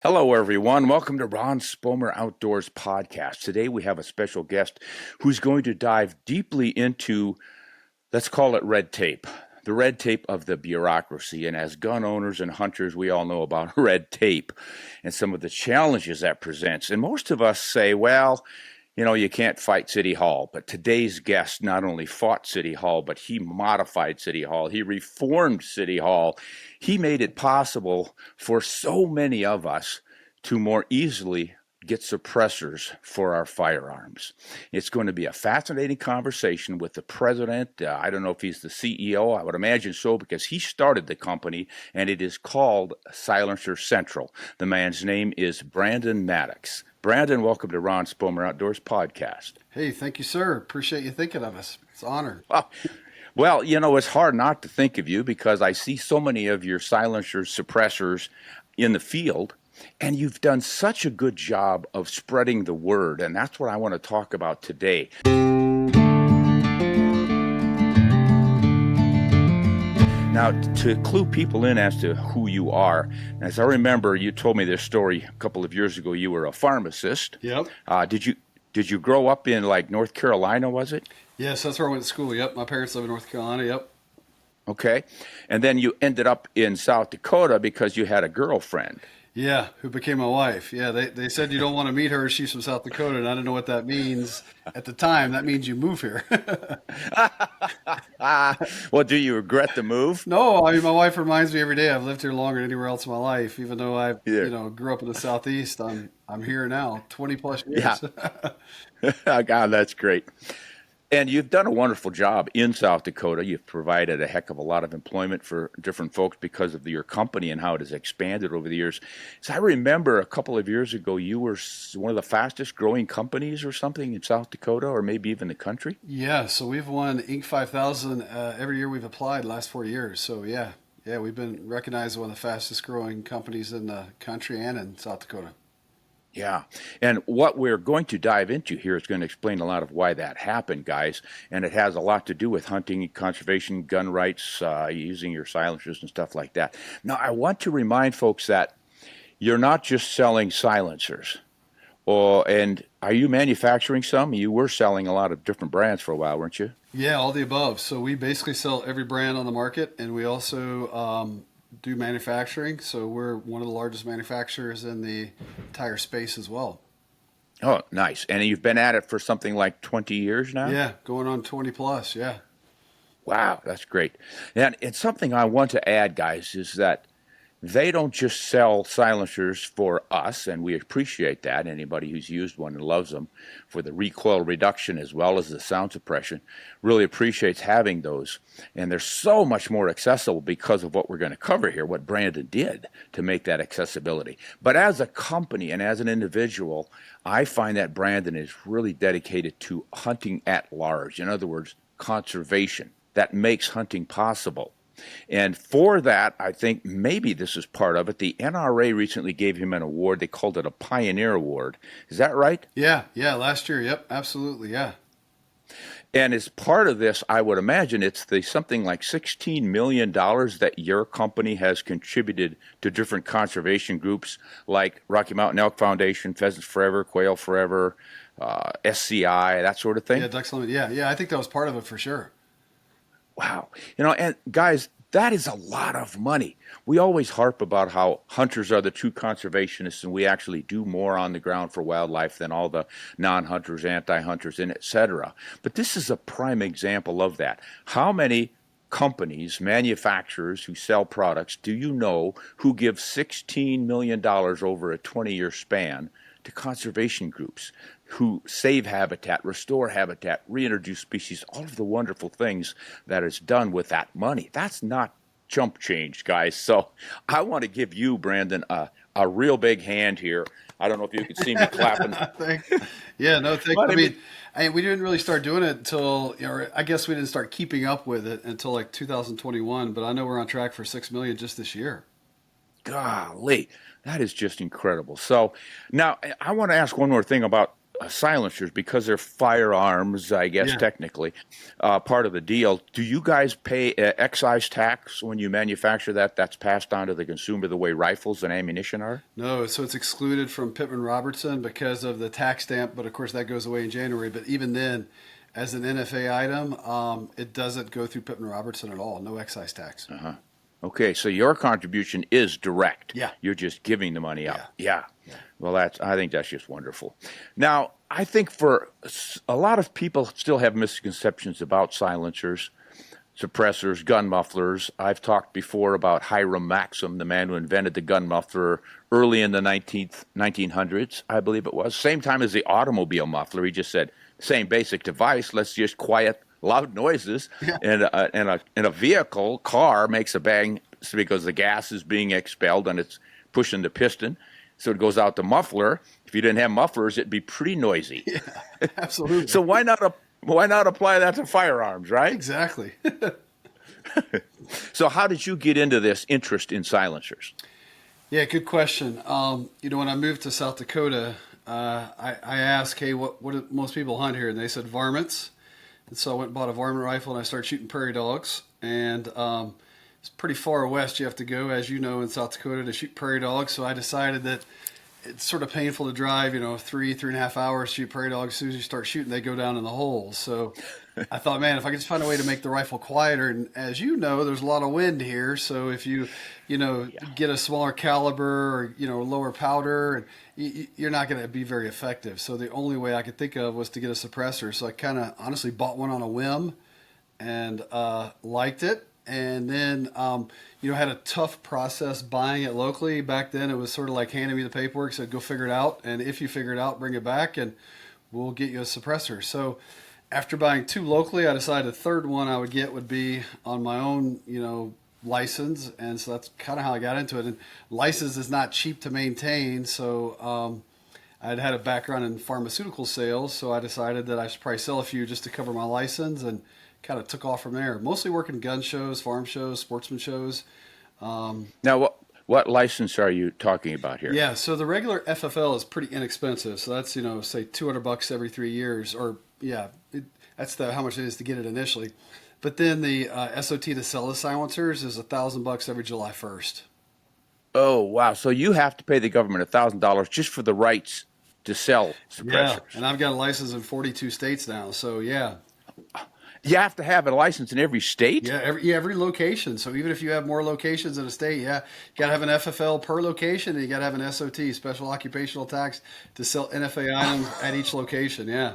Hello, everyone. Welcome to Ron Spomer Outdoors Podcast. Today we have a special guest who's going to dive deeply into, let's call it red tape, the red tape of the bureaucracy. And as gun owners and hunters, we all know about red tape and some of the challenges that presents. And most of us say, well, you can't fight City Hall. But today's guest not only fought City Hall, but he modified City Hall. He reformed City Hall. He made it possible for so many of us to more easily get suppressors for our firearms. It's going to be a fascinating conversation with the president. I don't know if he's the CEO. I would imagine so because he started the company, and it is called Silencer Central. The man's name is Brandon Maddox. Brandon, welcome to Ron Spomer Outdoors Podcast. Hey, thank you, sir. Appreciate you thinking of us. It's an honor. Well, it's hard not to think of you because I see so many of your silencers, suppressors in the field, and you've done such a good job of spreading the word, and that's what I want to talk about today. Now, to clue people in as to who you are, as I remember, you told me this story a couple of years ago. You were a pharmacist. Yep. Did you grow up in North Carolina? Was it? Yes, that's where I went to school. Yep. My parents live in North Carolina. Yep. Okay, and then you ended up in South Dakota because you had a girlfriend. Yeah, who became my wife. Yeah, they said you don't want to meet her. She's from South Dakota, and I didn't know what that means at the time. That means you move here. Well, do you regret the move? No, I mean, my wife reminds me every day I've lived here longer than anywhere else in my life. Even though I, grew up in the Southeast, I'm here now, 20 plus years. Yeah. God, that's great. And you've done a wonderful job in South Dakota. You've provided a heck of a lot of employment for different folks because of your company and how it has expanded over the years. So I remember a couple of years ago, you were one of the fastest growing companies or something in South Dakota, or maybe even the country. Yeah, so we've won Inc. 5000 every year we've applied the last 4 years. So yeah, we've been recognized as one of the fastest growing companies in the country and in South Dakota. Yeah. And what we're going to dive into here is going to explain a lot of why that happened, guys. And it has a lot to do with hunting, conservation, gun rights, using your silencers and stuff like that. Now, I want to remind folks that you're not just selling silencers. And are you manufacturing some? You were selling a lot of different brands for a while, weren't you? Yeah, all the above. So we basically sell every brand on the market, and we also do manufacturing. So we're one of the largest manufacturers in the entire space as well. Oh, nice. And you've been at it for something like 20 years now? Yeah, going on 20 plus, yeah. Wow, that's great. And it's something I want to add, guys, is that they don't just sell silencers for us, and we appreciate that. Anybody who's used one and loves them for the recoil reduction as well as the sound suppression really appreciates having those. And they're so much more accessible because of what we're going to cover here, what Brandon did to make that accessibility. But as a company and as an individual, I find that Brandon is really dedicated to hunting at large. In other words, conservation. That makes hunting possible. And for that, I think maybe this is part of it. The NRA recently gave him an award. They called it a Pioneer Award. Is that right? Yeah, last year. Yep, absolutely, yeah. And as part of this, I would imagine it's something like $16 million that your company has contributed to different conservation groups like Rocky Mountain Elk Foundation, Pheasants Forever, Quail Forever, SCI, that sort of thing. Yeah, Ducks Unlimited. Yeah, I think that was part of it for sure. Wow. And guys, that is a lot of money. We always harp about how hunters are the true conservationists and we actually do more on the ground for wildlife than all the non-hunters, anti-hunters, and et cetera. But this is a prime example of that. How many companies, manufacturers who sell products do you know who give $16 million over a 20-year span to conservation groups who save habitat, restore habitat, reintroduce species, all of the wonderful things that is done with that money? That's not chump change, guys. So I want to give you, Brandon, a real big hand here. I don't know if you can see me clapping. Thanks. Yeah, no, thanks. I mean, we didn't really start doing it until, I guess we didn't start keeping up with it until like 2021, but I know we're on track for 6 million just this year. Golly, that is just incredible. So now I want to ask one more thing about silencers, because they're firearms, I guess, Yeah. technically, part of the deal. Do you guys pay excise tax when you manufacture that? That's passed on to the consumer the way rifles and ammunition are? No, so it's excluded from Pittman Robertson because of the tax stamp, but of course that goes away in January. But even then, as an NFA item, it doesn't go through Pittman Robertson at all. No excise tax. Uh-huh. Okay, so your contribution is direct. Yeah. You're just giving the money out. Yeah. Yeah. Well, I think that's just wonderful. Now, I think for a lot of people still have misconceptions about silencers, suppressors, gun mufflers. I've talked before about Hiram Maxim, the man who invented the gun muffler early in the 1900s, I believe it was. Same time as the automobile muffler. He just said, same basic device, let's just quiet loud noises. Yeah. And a vehicle, car, makes a bang because the gas is being expelled and it's pushing the piston. So it goes out the muffler. If you didn't have mufflers, it'd be pretty noisy. Yeah, absolutely. So why not apply that to firearms, right? Exactly. So how did you get into this interest in silencers? Yeah, good question. When I moved to South Dakota, I asked, hey, what do most people hunt here? And they said varmints. And so I went and bought a varmint rifle and I started shooting prairie dogs. And it's pretty far west you have to go, as you know, in South Dakota to shoot prairie dogs. So I decided that it's sort of painful to drive, 3.5 hours to shoot prairie dogs. As soon as you start shooting, they go down in the holes. So I thought, man, if I could just find a way to make the rifle quieter, and as you know, there's a lot of wind here. So if you get a smaller caliber or, lower powder, and you're not going to be very effective. So the only way I could think of was to get a suppressor. So I kind of honestly bought one on a whim and liked it. And then, had a tough process buying it locally. Back then, it was sort of like handing me the paperwork, said, go figure it out. And if you figure it out, bring it back and we'll get you a suppressor. So after buying 2 locally, I decided the third one I would get would be on my own, license. And so that's kind of how I got into it. And license is not cheap to maintain. So I'd had a background in pharmaceutical sales. So I decided that I should probably sell a few just to cover my license, and kind of took off from there. Mostly working gun shows, farm shows, sportsman shows. Now, what license are you talking about here? Yeah, so the regular FFL is pretty inexpensive. So that's, say $200 every 3 years, or that's how much it is to get it initially. But then the SOT to sell the silencers is $1,000 every July 1st. Oh, wow. So you have to pay the government $1,000 just for the rights to sell suppressors. Yeah, and I've got a license in 42 states now. So yeah. You have to have a license in every state? Yeah, every location. So even if you have more locations in a state, you got to have an FFL per location, and you got to have an SOT, special occupational tax, to sell NFA items at each location. Yeah.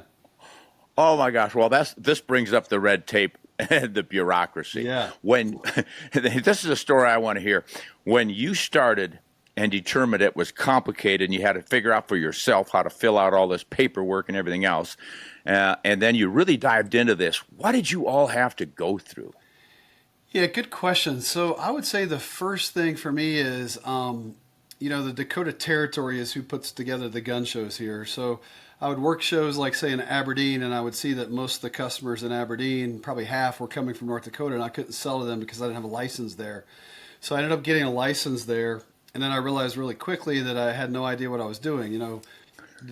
Oh my gosh! Well, this brings up the red tape and the bureaucracy. Yeah. When this is a story I want to hear. When you started and determined it was complicated, and you had to figure out for yourself how to fill out all this paperwork and everything else. And then you really dived into this. What did you all have to go through? Yeah, good question. So I would say the first thing for me is, the Dakota Territory is who puts together the gun shows here. So I would work shows like, say, in Aberdeen, and I would see that most of the customers in Aberdeen, probably half, were coming from North Dakota, and I couldn't sell to them because I didn't have a license there. So I ended up getting a license there, and then I realized really quickly that I had no idea what I was doing.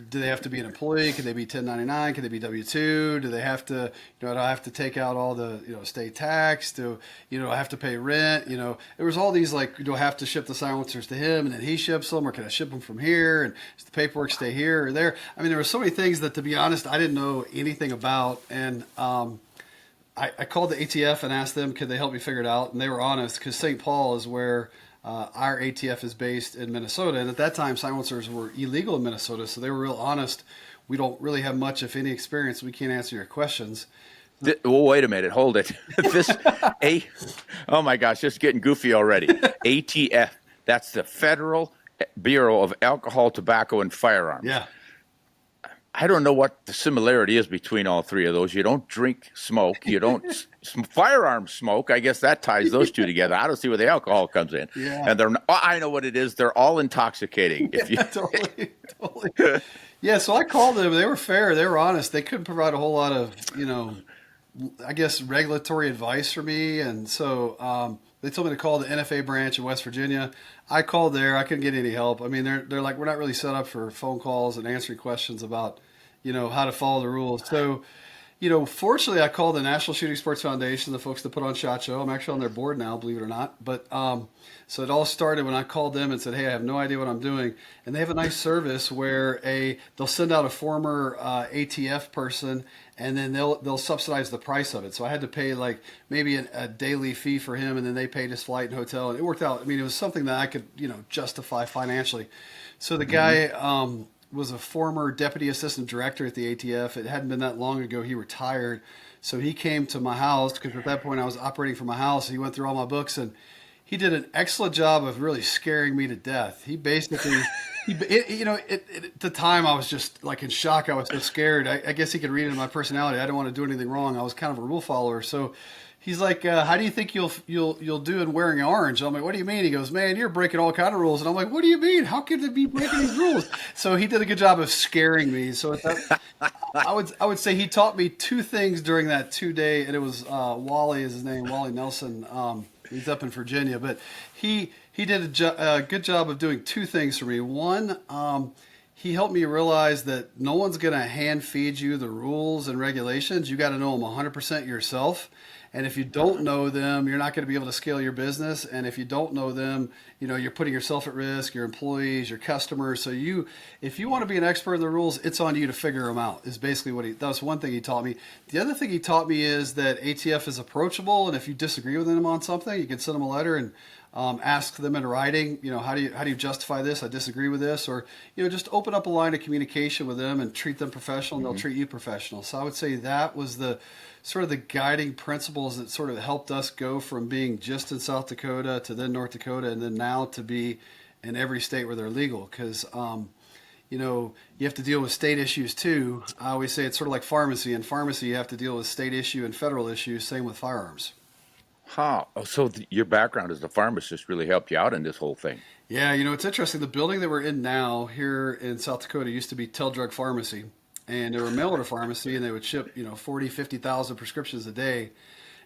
Do they have to be an employee? Can they be 1099? Can they be W-2? Do they have to, do I have to take out all the, state tax? Do I have to pay rent? There was all these do I have to ship the silencers to him and then he ships them, or can I ship them from here? And does the paperwork stay here or there? I mean, there were so many things that, to be honest, I didn't know anything about. And I called the ATF and asked them, could they help me figure it out? And they were honest, because St. Paul is where our ATF is based in Minnesota, and at that time silencers were illegal in Minnesota, so they were real honest. We don't really have much, if any, experience. We can't answer your questions. Well, wait a minute. Hold it. Oh my gosh, just getting goofy already. ATF, that's the Federal Bureau of Alcohol, Tobacco, and Firearms. Yeah. I don't know what the similarity is between all three of those. You don't drink smoke. You don't firearm smoke. I guess that ties those two together. I don't see where the alcohol comes in. Yeah. And I know what it is. They're all intoxicating. Totally. Yeah, so I called them. They were fair. They were honest. They couldn't provide a whole lot of, I guess, regulatory advice for me. And so they told me to call the NFA branch in West Virginia. I called there. I couldn't get any help. I mean, they're like, we're not really set up for phone calls and answering questions about, how to follow the rules. So, fortunately, I called the National Shooting Sports Foundation, the folks that put on SHOT Show. I'm actually on their board now, believe it or not. But so it all started when I called them and said, "Hey, I have no idea what I'm doing." And they have a nice service where they'll send out a former ATF person, and then they'll subsidize the price of it. So I had to pay like maybe a daily fee for him, and then they paid his flight and hotel, and it worked out. I mean, it was something that I could justify financially. So the guy was a former deputy assistant director at the ATF. It hadn't been that long ago. He retired. So he came to my house because at that point I was operating from my house. He went through all my books and he did an excellent job of really scaring me to death. He basically, at the time I was just like in shock. I was so scared. I guess he could read it in my personality. I didn't want to do anything wrong. I was kind of a rule follower. So he's like, "How do you think you'll do in wearing orange?" I'm like, "What do you mean?" He goes, "Man, you're breaking all kind of rules." And I'm like, "What do you mean? How could it be breaking these rules?" So he did a good job of scaring me. So I would say he taught me two things during that 2 day, and it was Wally is his name, Wally Nelson. He's up in Virginia, but he did a good job of doing two things for me. One, he helped me realize that no one's going to hand feed you the rules and regulations. You got to know them 100% yourself. And if you don't know them, you're not going to be able to scale your business. And if you don't know them, you're putting yourself at risk, your employees, your customers. So if you want to be an expert in the rules, it's on you to figure them out, is basically that was one thing he taught me. The other thing he taught me is that ATF is approachable. And if you disagree with them on something, you can send them a letter and ask them in writing, how do you justify this? I disagree with this, or just open up a line of communication with them and treat them professional, and they'll treat you professional. So I would say that was the sort of the guiding principles that sort of helped us go from being just in South Dakota to then North Dakota, and then now to be in every state where they're legal. Because you have to deal with state issues too. I always say it's sort of like pharmacy. In pharmacy, you have to deal with state issue and federal issues. Same with firearms. Huh. Oh, so your background as a pharmacist really helped you out in this whole thing. Yeah, it's interesting. The building that we're in now here in South Dakota used to be Tell Drug Pharmacy, and they were a mail order pharmacy, and they would ship 40, 50,000 prescriptions a day.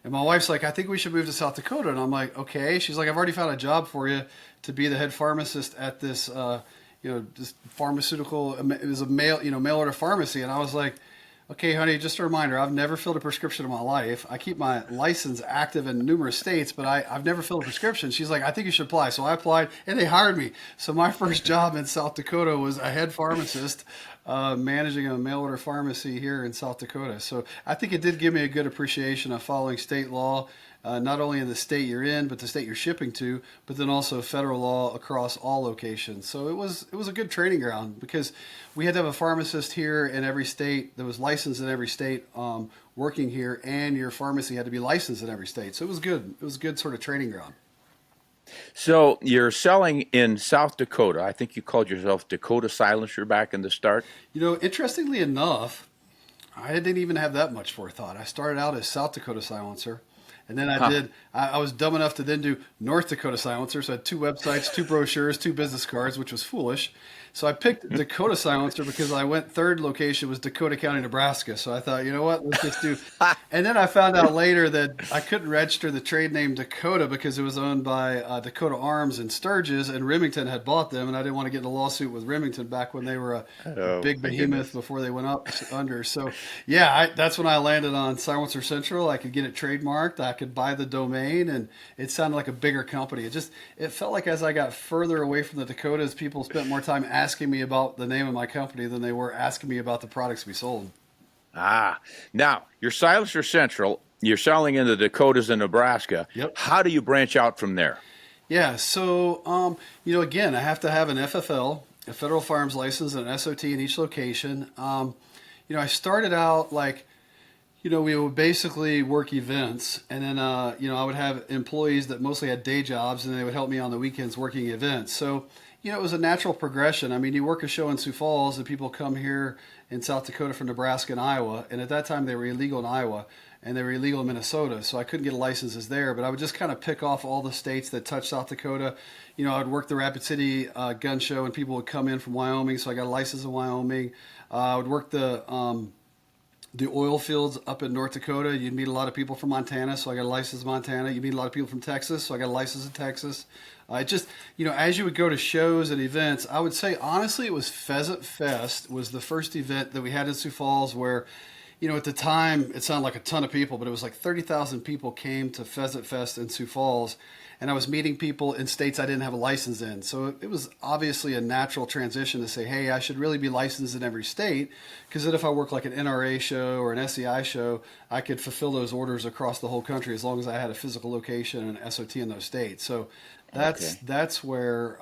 And my wife's like, "I think we should move to South Dakota." And I'm like, "Okay." She's like, "I've already found a job for you to be the head pharmacist at this this pharmaceutical. It was a mail order pharmacy." And I was like, "Okay, honey, just a reminder, I've never filled a prescription in my life. I keep my license active in numerous states, but I've never filled a prescription." She's like, "I think you should apply." So I applied, and they hired me. So my first job in South Dakota was a head pharmacist, managing a mail order pharmacy here in South Dakota. So I think it did give me a good appreciation of following state law, not only in the state you're in, but the state you're shipping to, but then also federal law across all locations. So it was a good training ground because we had to have a pharmacist here in every state that was licensed in every state working here, and your pharmacy had to be licensed in every state. So it was good. It was a good sort of training ground. So you're selling in South Dakota. I think you called yourself Dakota Silencer back in the start. Interestingly enough, I didn't even have that much forethought. I started out as South Dakota Silencer. And then I was dumb enough to then do North Dakota Silencer. So I had two websites, two brochures, two business cards, which was foolish. So I picked Dakota Silencer because I went third location was Dakota County, Nebraska. So I thought, you know what, let's just do. And then I found out later that I couldn't register the trade name Dakota because it was owned by Dakota Arms in Sturgis, and Remington had bought them, and I didn't want to get in a lawsuit with Remington back when they were a big behemoth before they went up under. So yeah, that's when I landed on Silencer Central. I could get it trademarked. I could buy the domain, and it sounded like a bigger company. It felt like as I got further away from the Dakotas, people spent more time asking me about the name of my company than they were asking me about the products we sold. Now you're Silencer Central. You're selling in the Dakotas and Nebraska. Yep. How do you branch out from there? Yeah, so again, I have to have an FFL, a federal firearms license, and an SOT in each location. I started out like, we would basically work events, and then, I would have employees that mostly had day jobs, and they would help me on the weekends working events. So, it was a natural progression. I mean, you work a show in Sioux Falls, and people come here in South Dakota from Nebraska and Iowa, and at that time they were illegal in Iowa, and they were illegal in Minnesota, so I couldn't get licenses there, but I would just kind of pick off all the states that touched South Dakota. I'd work the Rapid City gun show, and people would come in from Wyoming, so I got a license in Wyoming. I would work the oil fields up in North Dakota. You'd meet a lot of people from Montana, so I got a license in Montana. You meet a lot of people from Texas, so I got a license in Texas. Just, as you would go to shows and events, I would say honestly, it was Pheasant Fest was the first event that we had in Sioux Falls where, at the time it sounded like a ton of people, but it was like 30,000 people came to Pheasant Fest in Sioux Falls. And I was meeting people in states I didn't have a license in. So it was obviously a natural transition to say, hey, I should really be licensed in every state, because then if I work like an NRA show or an SEI show, I could fulfill those orders across the whole country as long as I had a physical location and an SOT in those states. So that's where,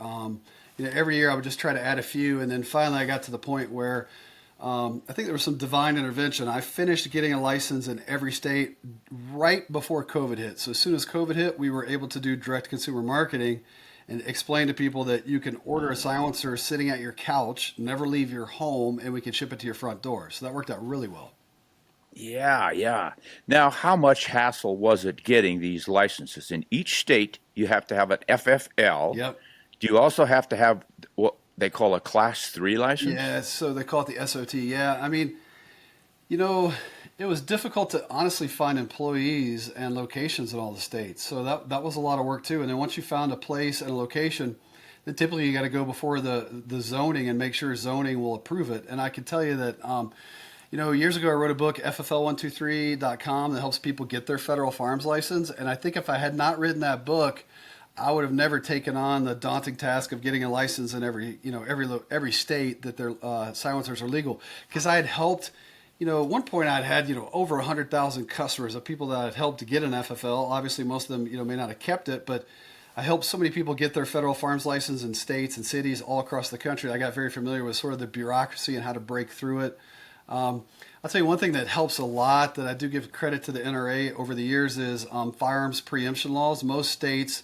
every year I would just try to add a few. And then finally I got to the point where I think there was some divine intervention. I finished getting a license in every state right before COVID hit. So as soon as COVID hit, we were able to do direct consumer marketing and explain to people that you can order a silencer sitting at your couch, never leave your home, and we can ship it to your front door. So that worked out really well. Yeah, yeah. Now, how much hassle was it getting these licenses? In each state, you have to have an FFL. Yep. Do you also have to have what they call a Class 3 license? Yeah, so they call it the SOT. Yeah, I mean, it was difficult to honestly find employees and locations in all the states. So that was a lot of work too. And then once you found a place and a location, then typically you got to go before the zoning and make sure zoning will approve it. And I can tell you that, years ago I wrote a book, ffl123.com, that helps people get their federal farms license. And I think if I had not written that book, I would have never taken on the daunting task of getting a license in every state that their silencers are legal. Because I had helped, at one point I'd had, over 100,000 customers of people that I'd helped to get an FFL. Obviously, most of them, may not have kept it, but I helped so many people get their federal farms license in states and cities all across the country. I got very familiar with sort of the bureaucracy and how to break through it. I'll tell you one thing that helps a lot that I do give credit to the NRA over the years is firearms preemption laws. Most states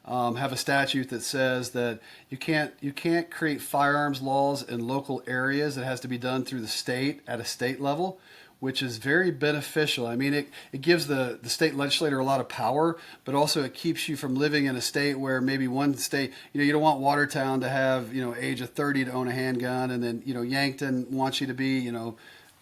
have a statute that says that you can't create firearms laws in local areas. It has to be done through the state at a state level, which is very beneficial. I mean, it gives the state legislator a lot of power, but also it keeps you from living in a state where maybe one state, you don't want Watertown to have, age of 30 to own a handgun, and then, Yankton wants you to be,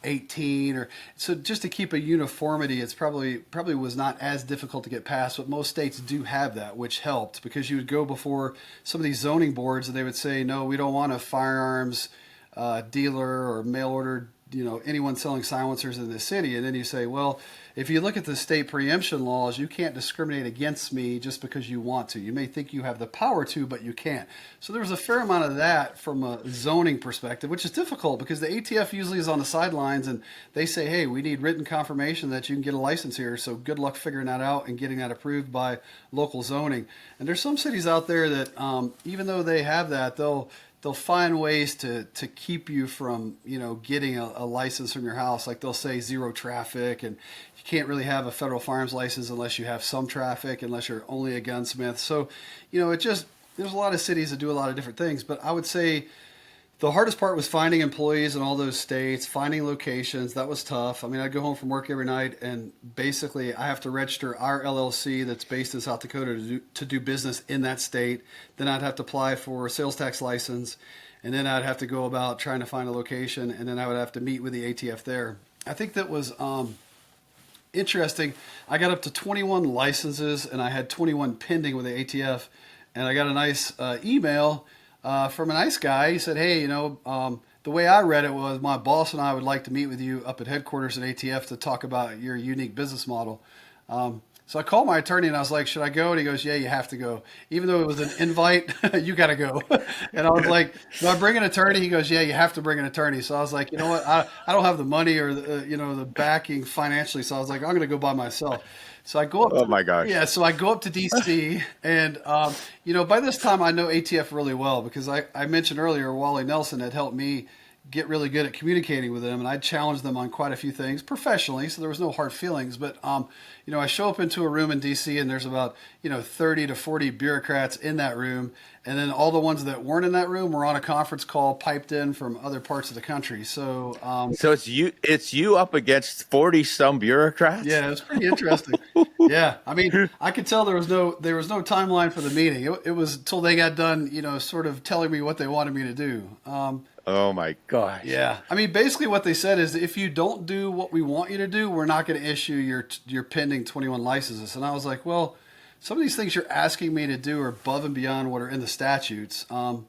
18, or so, just to keep a uniformity. It's probably was not as difficult to get past, but most states do have that, which helped, because you would go before some of these zoning boards and they would say, no, we don't want a firearms dealer or mail order, anyone selling silencers in the city. And then you say, well, if you look at the state preemption laws, you can't discriminate against me just because you want to. You may think you have the power to, but you can't. So there was a fair amount of that from a zoning perspective, which is difficult because the ATF usually is on the sidelines and they say, hey, we need written confirmation that you can get a license here. So good luck figuring that out and getting that approved by local zoning. And there's some cities out there that even though they have that, they'll find ways to keep you from, getting a license from your house. Like they'll say zero traffic, and you can't really have a federal firearms license unless you have some traffic, unless you're only a gunsmith. So, there's a lot of cities that do a lot of different things. But I would say the hardest part was finding employees in all those states, finding locations. That was tough. I mean, I'd go home from work every night, and basically I have to register our LLC that's based in South Dakota to do business in that state. Then I'd have to apply for a sales tax license, and then I'd have to go about trying to find a location, and then I would have to meet with the ATF there. I think that was interesting. I got up to 21 licenses, and I had 21 pending with the ATF, and I got a nice email from a nice guy. He said, hey, the way I read it was my boss and I would like to meet with you up at headquarters at ATF to talk about your unique business model. So I called my attorney and I was like, should I go? And he goes, yeah, you have to go. Even though it was an invite, you got to go. And I was like, do I bring an attorney? He goes, yeah, you have to bring an attorney. So I was like, you know what? I don't have the money or the backing financially. So I was like, I'm going to go by myself. So I go up. Oh my gosh. Yeah. So I go up to DC, and by this time I know ATF really well because I mentioned earlier Wally Nelson had helped me get really good at communicating with them, and I challenged them on quite a few things professionally. So there was no hard feelings, but I show up into a room in DC, and there's about 30 to 40 bureaucrats in that room, and then all the ones that weren't in that room were on a conference call piped in from other parts of the country. So so it's you up against 40 some bureaucrats? Yeah, it was pretty interesting. Yeah, I mean, I could tell there was no timeline for the meeting. It was until they got done, sort of telling me what they wanted me to do. Oh my gosh. Yeah. I mean, basically what they said is if you don't do what we want you to do, we're not going to issue your pending 21 licenses. And I was like, well, some of these things you're asking me to do are above and beyond what are in the statutes. And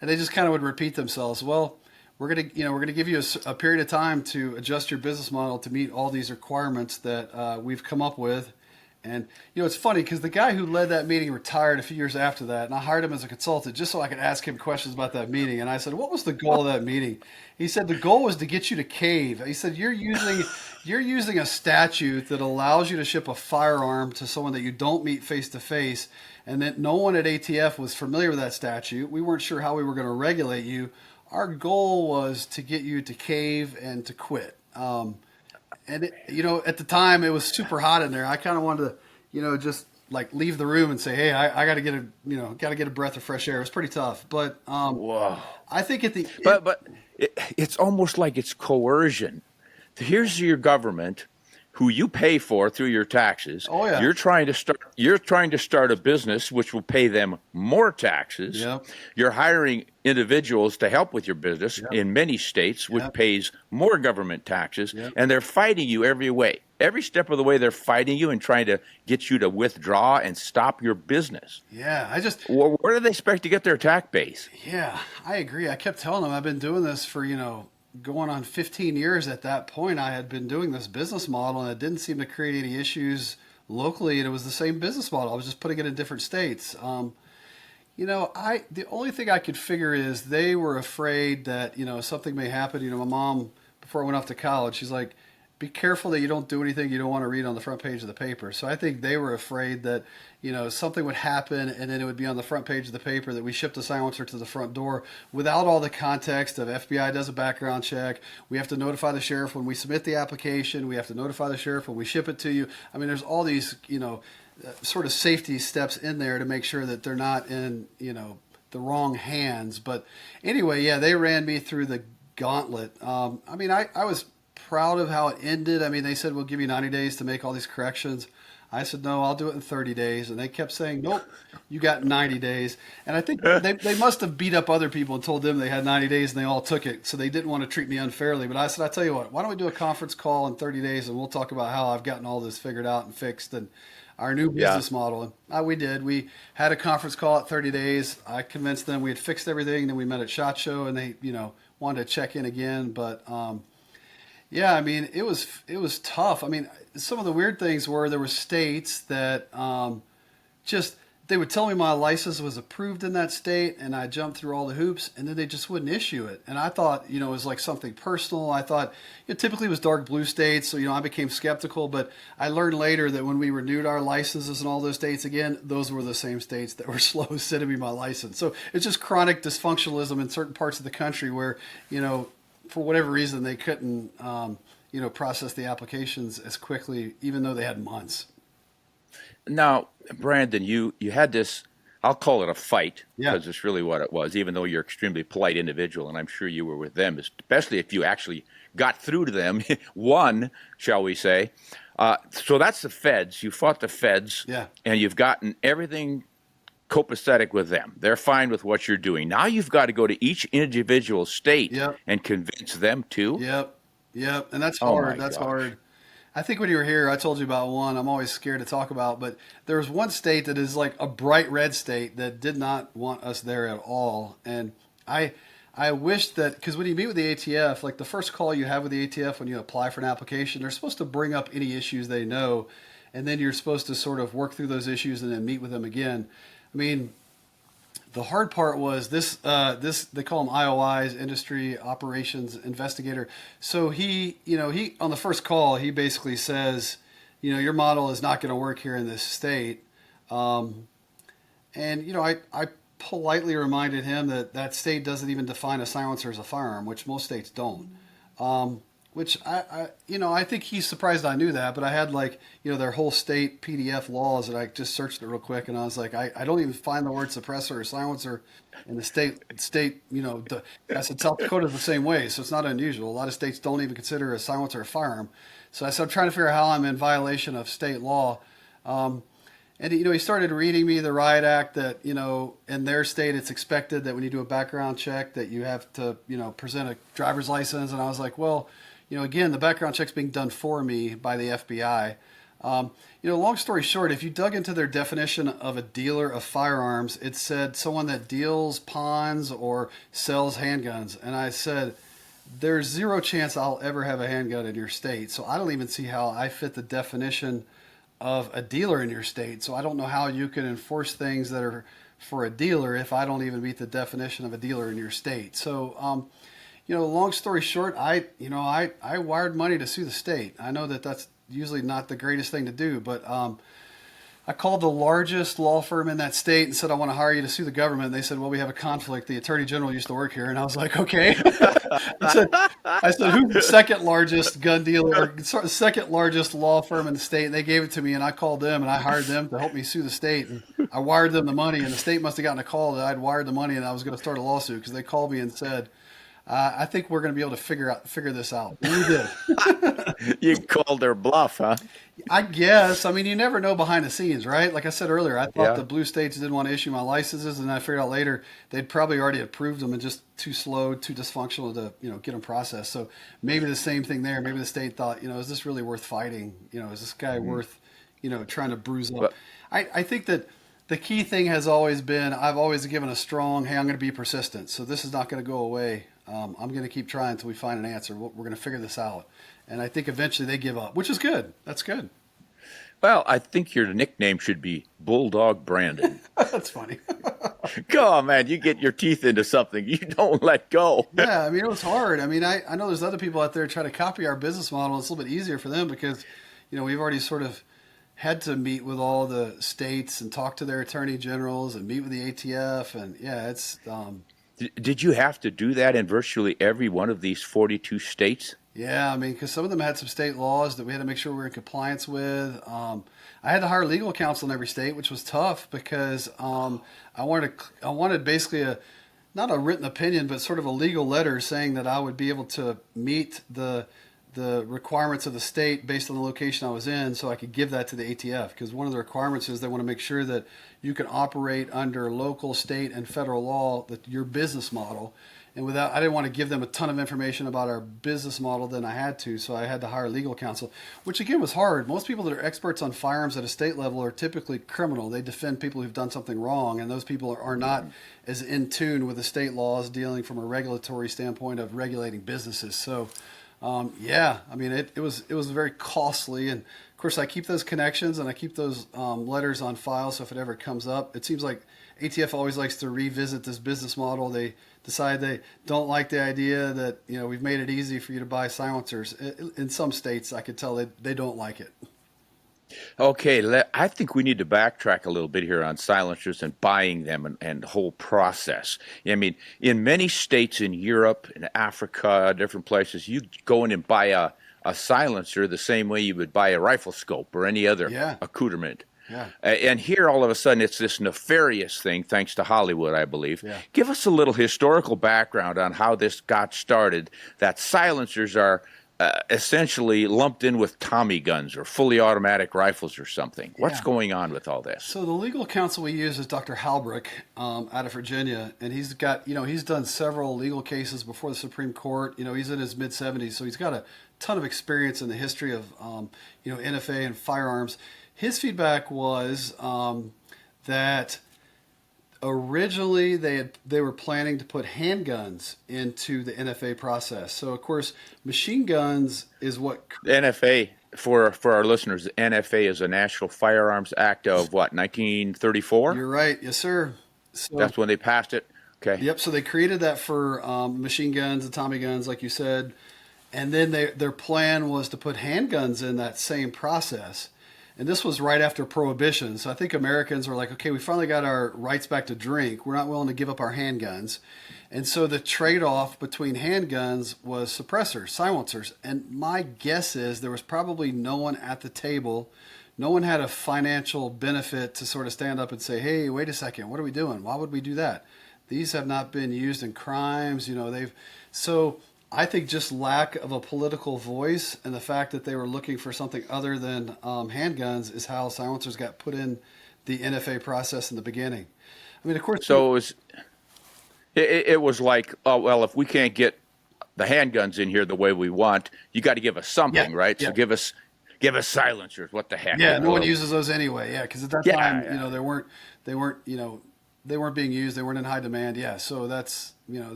they just kind of would repeat themselves. Well, we're gonna give you a period of time to adjust your business model to meet all these requirements that we've come up with. And it's funny because the guy who led that meeting retired a few years after that, and I hired him as a consultant just so I could ask him questions about that meeting. And I said, "What was the goal of that meeting?" He said, "The goal was to get you to cave." He said, "You're using a statute that allows you to ship a firearm to someone that you don't meet face to face, and that no one at ATF was familiar with that statute. We weren't sure how we were going to regulate you. Our goal was to get you to cave and to quit." And at the time it was super hot in there. I kind of wanted to, just like leave the room and say, "Hey, I got to get a breath of fresh air." It was pretty tough, but Whoa. I think But it's almost like it's coercion. Here's your government, who you pay for through your taxes. Oh, yeah. You're trying to start a business which will pay them more taxes. Yep. You're hiring individuals to help with your business in many states, which pays more government taxes, and they're fighting you every way. Every step of the way, they're fighting you and trying to get you to withdraw and stop your business. Yeah, Where do they expect to get their tax base? Yeah, I agree. I kept telling them I've been doing this for, going on 15 years. At that point, I had been doing this business model, and it didn't seem to create any issues locally, and it was the same business model. I was just putting it in different states. The only thing I could figure is they were afraid that, something may happen. My mom, before I went off to college, she's like, "Be careful that you don't do anything you don't want to read on the front page of the paper." So I think they were afraid that, something would happen and then it would be on the front page of the paper that we shipped a silencer to the front door without all the context of FBI does a background check. We have to notify the sheriff when we submit the application. We have to notify the sheriff when we ship it to you. I mean, there's all these, sort of safety steps in there to make sure that they're not in, the wrong hands. But anyway, yeah, they ran me through the gauntlet. I was proud of how it ended. I mean, they said, "We'll give you 90 days to make all these corrections." I said, "No, I'll do it in 30 days. And they kept saying, "Nope, you got 90 days. And I think they must have beat up other people and told them they had 90 days and they all took it. So they didn't want to treat me unfairly. But I said, "I'll tell you what, why don't we do a conference call in 30 days and we'll talk about how I've gotten all this figured out and fixed and our new business model." And we did. We had a conference call at 30 days. I convinced them we had fixed everything. Then we met at SHOT Show and they, wanted to check in again. But, yeah, I mean, it was tough. I mean, some of the weird things were there were states that they would tell me my license was approved in that state, and I jumped through all the hoops, and then they just wouldn't issue it. And I thought, it was like something personal. I thought it typically was dark blue states, so I became skeptical. But I learned later that when we renewed our licenses in all those states again, those were the same states that were slow sending me my license. So it's just chronic dysfunctionalism in certain parts of the country where for whatever reason, they couldn't, process the applications as quickly, even though they had months. Now, Brandon, you had this, I'll call it a fight, Yeah. because it's really what it was, even though you're an extremely polite individual, and I'm sure you were with them, especially if you actually got through to them, won, shall we say. So that's the feds. You fought the feds, and you've gotten everything copacetic with them. They're fine with what you're doing. Now you've got to go to each individual state and convince them too. Yep. And that's hard. That's hard. I think when you were here, I told you about one I'm always scared to talk about, but there's one state that is like a bright red state that did not want us there at all. And I wish that, because when you meet with the ATF, like the first call you have with the ATF when you apply for an application, they're supposed to bring up any issues they know, and then you're supposed to sort of work through those issues and then meet with them again. I mean, the hard part was this they call them IOIs, Industry Operations Investigator. So he on the first call, he basically says, your model is not going to work here in this state. I politely reminded him that state doesn't even define a silencer as a firearm, which most states don't. Which I think he's surprised I knew that, but I had their whole state PDF laws, and I just searched it real quick, and I was like, I don't even find the word suppressor or silencer in the state. I said South Dakota's the same way, so it's not unusual. A lot of states don't even consider a silencer a firearm. So I said, I'm trying to figure out how I'm in violation of state law. And he started reading me the Riot Act that, in their state it's expected that when you do a background check that you have to, present a driver's license. And I was like, well, again, the background check's being done for me by the FBI. Long story short, if you dug into their definition of a dealer of firearms, it said someone that deals, pawns, or sells handguns. And I said, there's zero chance I'll ever have a handgun in your state. So I don't even see how I fit the definition of a dealer in your state. So I don't know how you can enforce things that are for a dealer if I don't even meet the definition of a dealer in your state. So, long story short, I wired money to sue the state. I know that that's usually not the greatest thing to do, but I called the largest law firm in that state and said, I want to hire you to sue the government. And they said, well, we have a conflict. The attorney general used to work here. And I was like, okay. I said, who's the second largest gun dealer, or second largest law firm in the state? And they gave it to me, and I called them, and I hired them to help me sue the state. And I wired them the money, and the state must have gotten a call that I'd wired the money and I was going to start a lawsuit, because they called me and said, I think we're going to be able to figure this out. And we did. You called their bluff, huh? I guess. I mean, you never know behind the scenes, right? Like I said earlier, I thought the blue states didn't want to issue my licenses, and I figured out later they'd probably already approved them and just too slow, too dysfunctional to get them processed. So maybe the same thing there. Maybe the state thought, is this really worth fighting? Is this guy worth trying to bruise up? I think that the key thing has always been, I've always given a strong, hey, I'm going to be persistent. So this is not going to go away. I'm going to keep trying until we find an answer. We're going to figure this out. And I think eventually they give up, which is good. That's good. Well, I think your nickname should be Bulldog Brandon. That's funny. Come on, man. You get your teeth into something, you don't let go. Yeah, I mean, it was hard. I mean, I know there's other people out there trying to copy our business model. It's a little bit easier for them because, we've already sort of had to meet with all the states and talk to their attorney generals and meet with the ATF. And yeah, it's... Did you have to do that in virtually every one of these 42 states? Yeah, I mean, because some of them had some state laws that we had to make sure we were in compliance with. I had to hire legal counsel in every state, which was tough because I wanted basically not a written opinion, but sort of a legal letter saying that I would be able to meet the requirements of the state based on the location I was in, so I could give that to the ATF. Because one of the requirements is they want to make sure that you can operate under local, state, and federal law, that your business model. And I didn't want to give them a ton of information about our business model than I had to, so I had to hire legal counsel, which again was hard. Most people that are experts on firearms at a state level are typically criminal. They defend people who've done something wrong, and those people are not as in tune with the state laws dealing from a regulatory standpoint of regulating businesses. So, I mean, it was very costly, and of course I keep those connections and I keep those letters on file. So if it ever comes up, it seems like ATF always likes to revisit this business model. They decide they don't like the idea that we've made it easy for you to buy silencers. In some states, I could tell they don't like it. Okay, I think we need to backtrack a little bit here on silencers and buying them and the whole process. I mean, in many states in Europe and Africa, different places, you go in and buy a silencer the same way you would buy a rifle scope or any other accoutrement. Yeah. And here, all of a sudden, it's this nefarious thing, thanks to Hollywood, I believe. Yeah. Give us a little historical background on how this got started, that silencers are essentially lumped in with Tommy guns or fully automatic rifles or something. What's going on with all this? So the legal counsel we use is Dr. Halbrook out of Virginia, and he's got, he's done several legal cases before the Supreme Court. He's in his mid-70s, so he's got a ton of experience in the history of, NFA and firearms. His feedback was that originally they were planning to put handguns into the NFA process. So of course, machine guns is what NFA, for our listeners, the NFA is a National Firearms Act of what, 1934? You're right, yes sir. So, that's when they passed it. Okay. Yep. So they created that for machine guns and Tommy guns, like you said, and then their plan was to put handguns in that same process. And this was right after Prohibition. So I think Americans were like, okay, we finally got our rights back to drink. We're not willing to give up our handguns. And so the trade-off between handguns was suppressors, silencers. And my guess is there was probably no one at the table. No one had a financial benefit to sort of stand up and say, hey, wait a second, what are we doing? Why would we do that? These have not been used in crimes. So I think just lack of a political voice and the fact that they were looking for something other than handguns is how silencers got put in the NFA process in the beginning. I mean, of course. So it was like, oh, well, if we can't get the handguns in here the way we want, you got to give us something, right? Yeah. So give give us silencers. What the heck? Yeah, no one uses those anyway. Yeah, because at that time, Yeah. they weren't, they weren't being used. They weren't in high demand. Yeah, so that's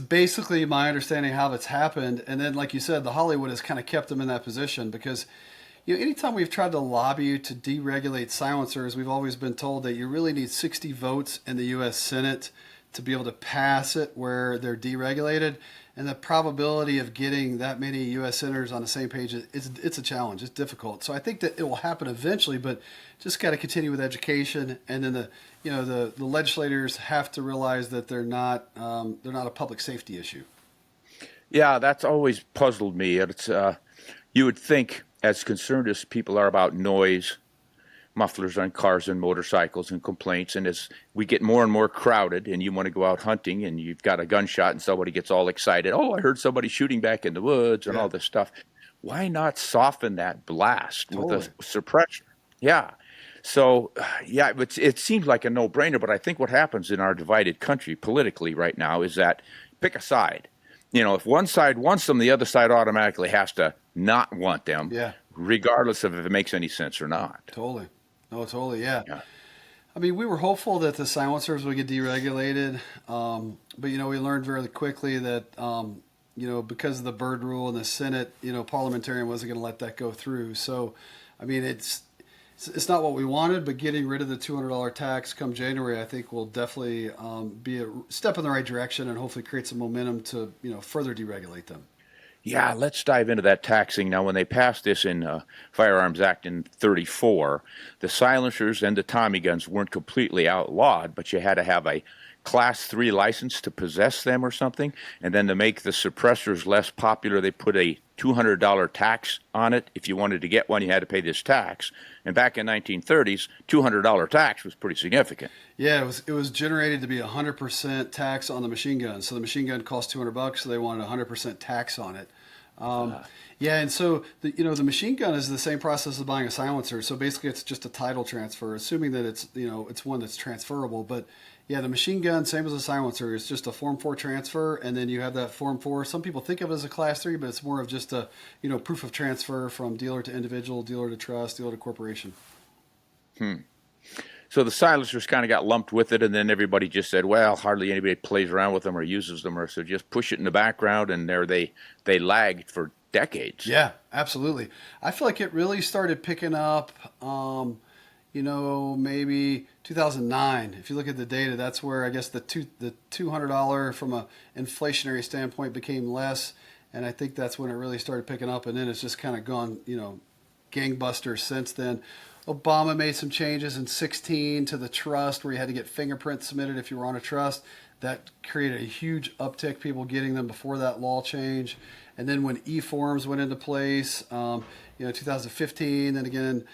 basically my understanding how that's happened. And then, like you said, the Hollywood has kind of kept them in that position because, anytime we've tried to lobby to deregulate silencers, we've always been told that you really need 60 votes in the U.S. Senate to be able to pass it where they're deregulated. And the probability of getting that many U.S. senators on the same page, it's a challenge. It's difficult. So I think that it will happen eventually, but just got to continue with education. And then the legislators have to realize that they're not a public safety issue. Yeah, that's always puzzled me. It's you would think, as concerned as people are about noise, mufflers on cars and motorcycles and complaints, and as we get more and more crowded and you want to go out hunting and you've got a gunshot and somebody gets all excited, oh, I heard somebody shooting back in the woods and all this stuff. Why not soften that blast with a suppressor? Yeah. So, it seems like a no-brainer, but I think what happens in our divided country politically right now is that pick a side. If one side wants them, the other side automatically has to not want them, regardless of if it makes any sense or not. Totally. No, totally, yeah. I mean, we were hopeful that the silencers would get deregulated, but, we learned very quickly that, because of the bird rule in the Senate, parliamentarian wasn't going to let that go through. So, I mean, it's not what we wanted, but getting rid of the $200 tax come January, I think will definitely be a step in the right direction and hopefully create some momentum to, further deregulate them. Yeah, let's dive into that taxing. Now, when they passed this in Firearms Act in 34, the silencers and the Tommy guns weren't completely outlawed, but you had to have a Class 3 license to possess them or something. And then to make the suppressors less popular, they put a $200 tax on it. If you wanted to get one, you had to pay this tax. And back in 1930s, $200 tax was pretty significant. Yeah, it was generated to be 100% tax on the machine gun. So the machine gun cost $200, so they wanted 100% tax on it. Yeah, and so the machine gun is the same process as buying a silencer. So basically, it's just a title transfer, assuming that it's one that's transferable. But yeah, the machine gun, same as a silencer, it's just a Form 4 transfer, and then you have that Form 4. Some people think of it as a Class 3, but it's more of just a proof of transfer from dealer to individual, dealer to trust, dealer to corporation. So the silencers kind of got lumped with it, and then everybody just said, well, hardly anybody plays around with them or uses them, or so just push it in the background, and there they lagged for decades. Yeah, absolutely. I feel like it really started picking up, maybe 2009. If you look at the data, that's where I guess the $200 from a inflationary standpoint became less, and I think that's when it really started picking up, and then it's just kind of gone, gangbusters since then. Obama made some changes in 2016 to the trust where you had to get fingerprints submitted if you were on a trust. That created a huge uptick, people getting them before that law change. And then when e-forms went into place, 2015, then again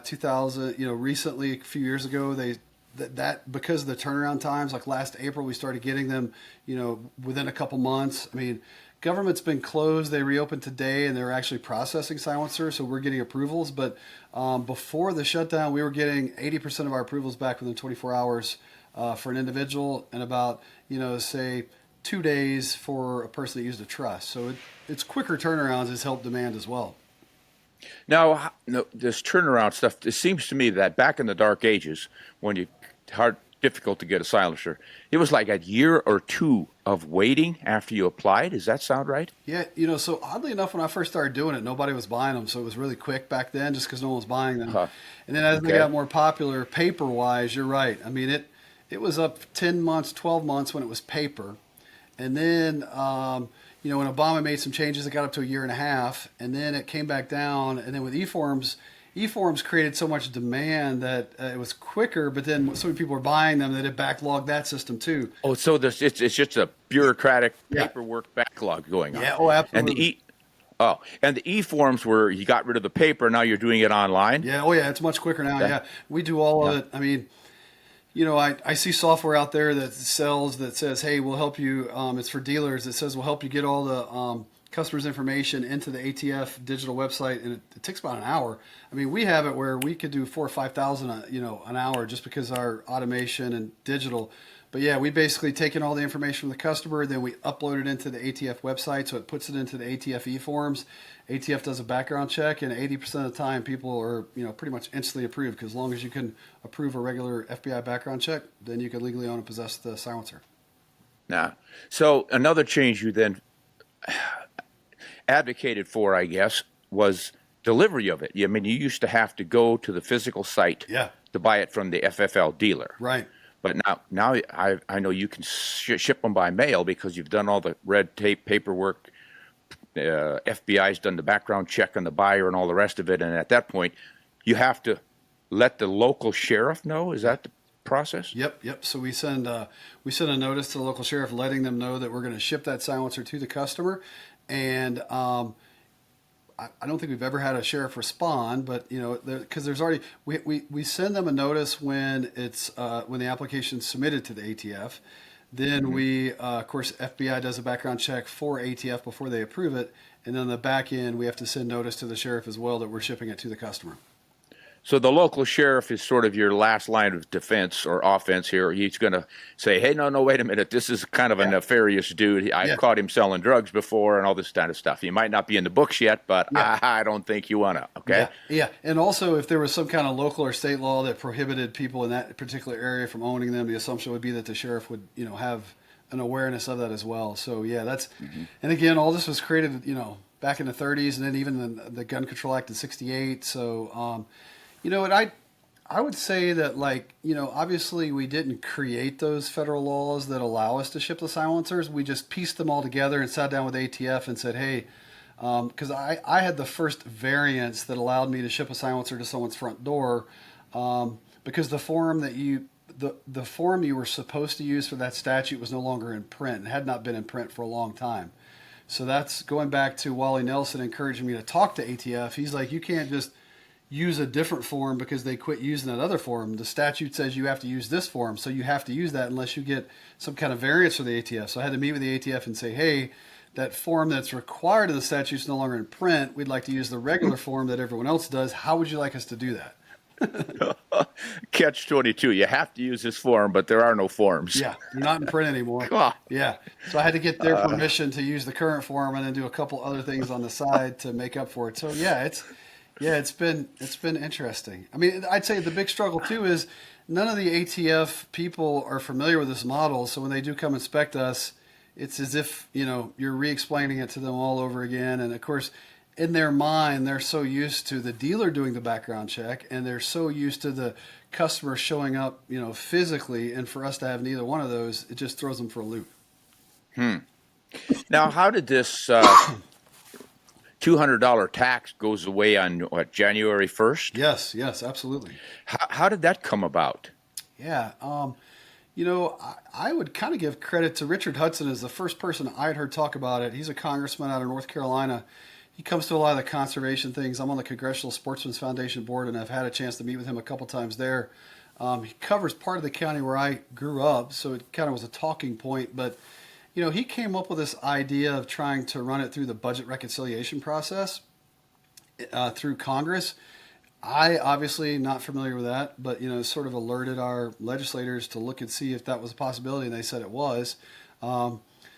2000, recently, a few years ago, that because of the turnaround times, like last April, we started getting them, within a couple months. I mean, government's been closed. They reopened today, and they're actually processing silencers, so we're getting approvals. But before the shutdown, we were getting 80% of our approvals back within 24 hours for an individual, and about, say 2 days for a person that used a trust. So it's quicker turnarounds has helped demand as well. Now, this turnaround stuff, it seems to me that back in the dark ages, when difficult to get a silencer, it was like a year or two of waiting after you applied. Does that sound right? Yeah, so oddly enough, when I first started doing it, nobody was buying them, so it was really quick back then just because no one was buying them. And then as they got more popular paper-wise, you're right. I mean, it was up 10 months, 12 months when it was paper. And then, when Obama made some changes, it got up to a year and a half, and then it came back down. And then with e-forms created so much demand that it was quicker, but then so many people were buying them that it backlogged that system too. Oh, so it's just a bureaucratic paperwork backlog going on. Yeah, oh, absolutely. And the e-forms where you got rid of the paper, now you're doing it online? Yeah, it's much quicker now. Yeah, we do all of it. I mean, I see software out there that says, hey, we'll help you. It's for dealers. It says we'll help you get all the customers' information into the ATF digital website, and it takes about an hour. I mean, we have it where we could do 4,000 or 5,000, an hour just because our automation and digital. But yeah, we basically taken all the information from the customer, then we upload it into the ATF website, so it puts it into the ATF e-forms. ATF does a background check, and 80% of the time, people are pretty much instantly approved, because as long as you can approve a regular FBI background check, then you can legally own and possess the silencer. Now, so another change you then advocated for, I guess, was delivery of it. I mean, you used to have to go to the physical site Yeah. to buy it from the FFL dealer. Right. But now I know you can ship them by mail because you've done all the red tape paperwork. FBI's done the background check on the buyer and all the rest of it. And at that point, you have to let the local sheriff know. Is that the process? Yep. So we send a notice to the local sheriff letting them know that we're going to ship that silencer to the customer. And I don't think we've ever had a sheriff respond, but because there's already we send them a notice when it's when the application's submitted to the ATF. Then we of course FBI does a background check for ATF before they approve it, and then on the back end we have to send notice to the sheriff as well that we're shipping it to the customer. So the local sheriff is sort of your last line of defense or offense here. He's going to say, hey, no, wait a minute. This is kind of a nefarious dude. I caught him selling drugs before and all this kind of stuff. He might not be in the books yet, but I don't think you want to, okay? Yeah. And also, if there was some kind of local or state law that prohibited people in that particular area from owning them, the assumption would be that the sheriff would, have an awareness of that as well. So, yeah, that's and again, all this was created, back in the 30s, and then even the Gun Control Act in 68. So, I would say that, obviously we didn't create those federal laws that allow us to ship the silencers. We just pieced them all together and sat down with ATF and said, hey, because I had the first variance that allowed me to ship a silencer to someone's front door, because the form that the form you were supposed to use for that statute was no longer in print and had not been in print for a long time. So that's going back to Wally Nelson encouraging me to talk to ATF. He's like, you can't just use a different form because they quit using that other form. The statute says you have to use this form, so you have to use that unless you get some kind of variance for the ATF. So I had to meet with the ATF and say, hey, that form that's required in the statute is no longer in print. We'd like to use the regular form that everyone else does. How would you like us to do that? Catch-22. You have to use this form, but there are no forms. Yeah, you're not in print anymore. Yeah. So I had to get their permission to use the current form and then do a couple other things on the side to make up for it. So it's been interesting. I mean, I'd say the big struggle too is none of the ATF people are familiar with this model. So when they do come inspect us, it's as if, you're re-explaining it to them all over again. And of course, in their mind, they're so used to the dealer doing the background check, and they're so used to the customer showing up, physically. And for us to have neither one of those, it just throws them for a loop. Now, how did this $200 tax goes away on January 1st? Yes, absolutely. How did that come about? Yeah. I would kind of give credit to Richard Hudson as the first person I had heard talk about it. He's a congressman out of North Carolina. He comes to a lot of the conservation things. I'm on the Congressional Sportsman's Foundation board, and I've had a chance to meet with him a couple times there. He covers part of the county where I grew up, so it kind of was a talking point. But, he came up with this idea of trying to run it through the budget reconciliation process through Congress. I obviously not familiar with that, but sort of alerted our legislators to look and see if that was a possibility, and they said it was.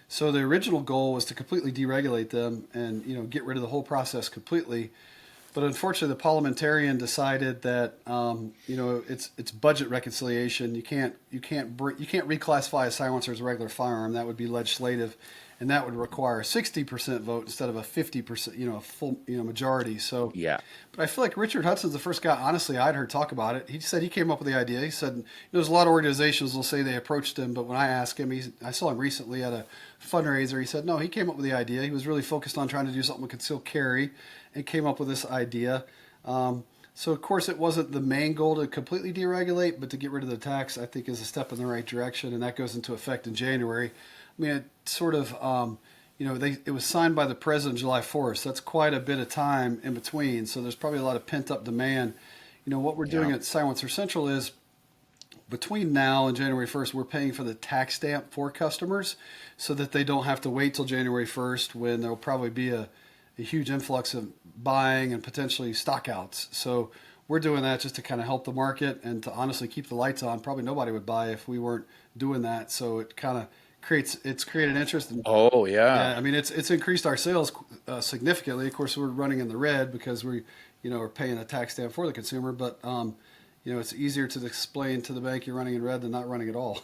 So the original goal was to completely deregulate them and get rid of the whole process completely. But unfortunately, the parliamentarian decided that it's budget reconciliation. You can't reclassify a silencer as a regular firearm. That would be legislative, and that would require a 60% vote instead of a 50%, full majority. So yeah. But I feel like Richard Hudson's the first guy, honestly, I'd heard talk about it. He said he came up with the idea. He said there's a lot of organizations will say they approached him, but when I asked him, I saw him recently at a fundraiser. He said no, he came up with the idea. He was really focused on trying to do something with concealed carry, and came up with this idea. So of course it wasn't the main goal to completely deregulate, but to get rid of the tax, I think, is a step in the right direction, and that goes into effect in January. I mean, it sort of, it was signed by the president July 4th. So that's quite a bit of time in between. So there's probably a lot of pent-up demand. What we're doing at Silencer Central is between now and January 1st, we're paying for the tax stamp for customers so that they don't have to wait till January 1st when there'll probably be a huge influx of buying and potentially stockouts. So we're doing that just to kind of help the market and to honestly keep the lights on. Probably nobody would buy if we weren't doing that. So it kind of created interest. And Oh, yeah. yeah, I mean, it's increased our sales significantly. Of course, we're running in the red because we're paying a tax stamp for the consumer. But it's easier to explain to the bank you're running in red than not running at all.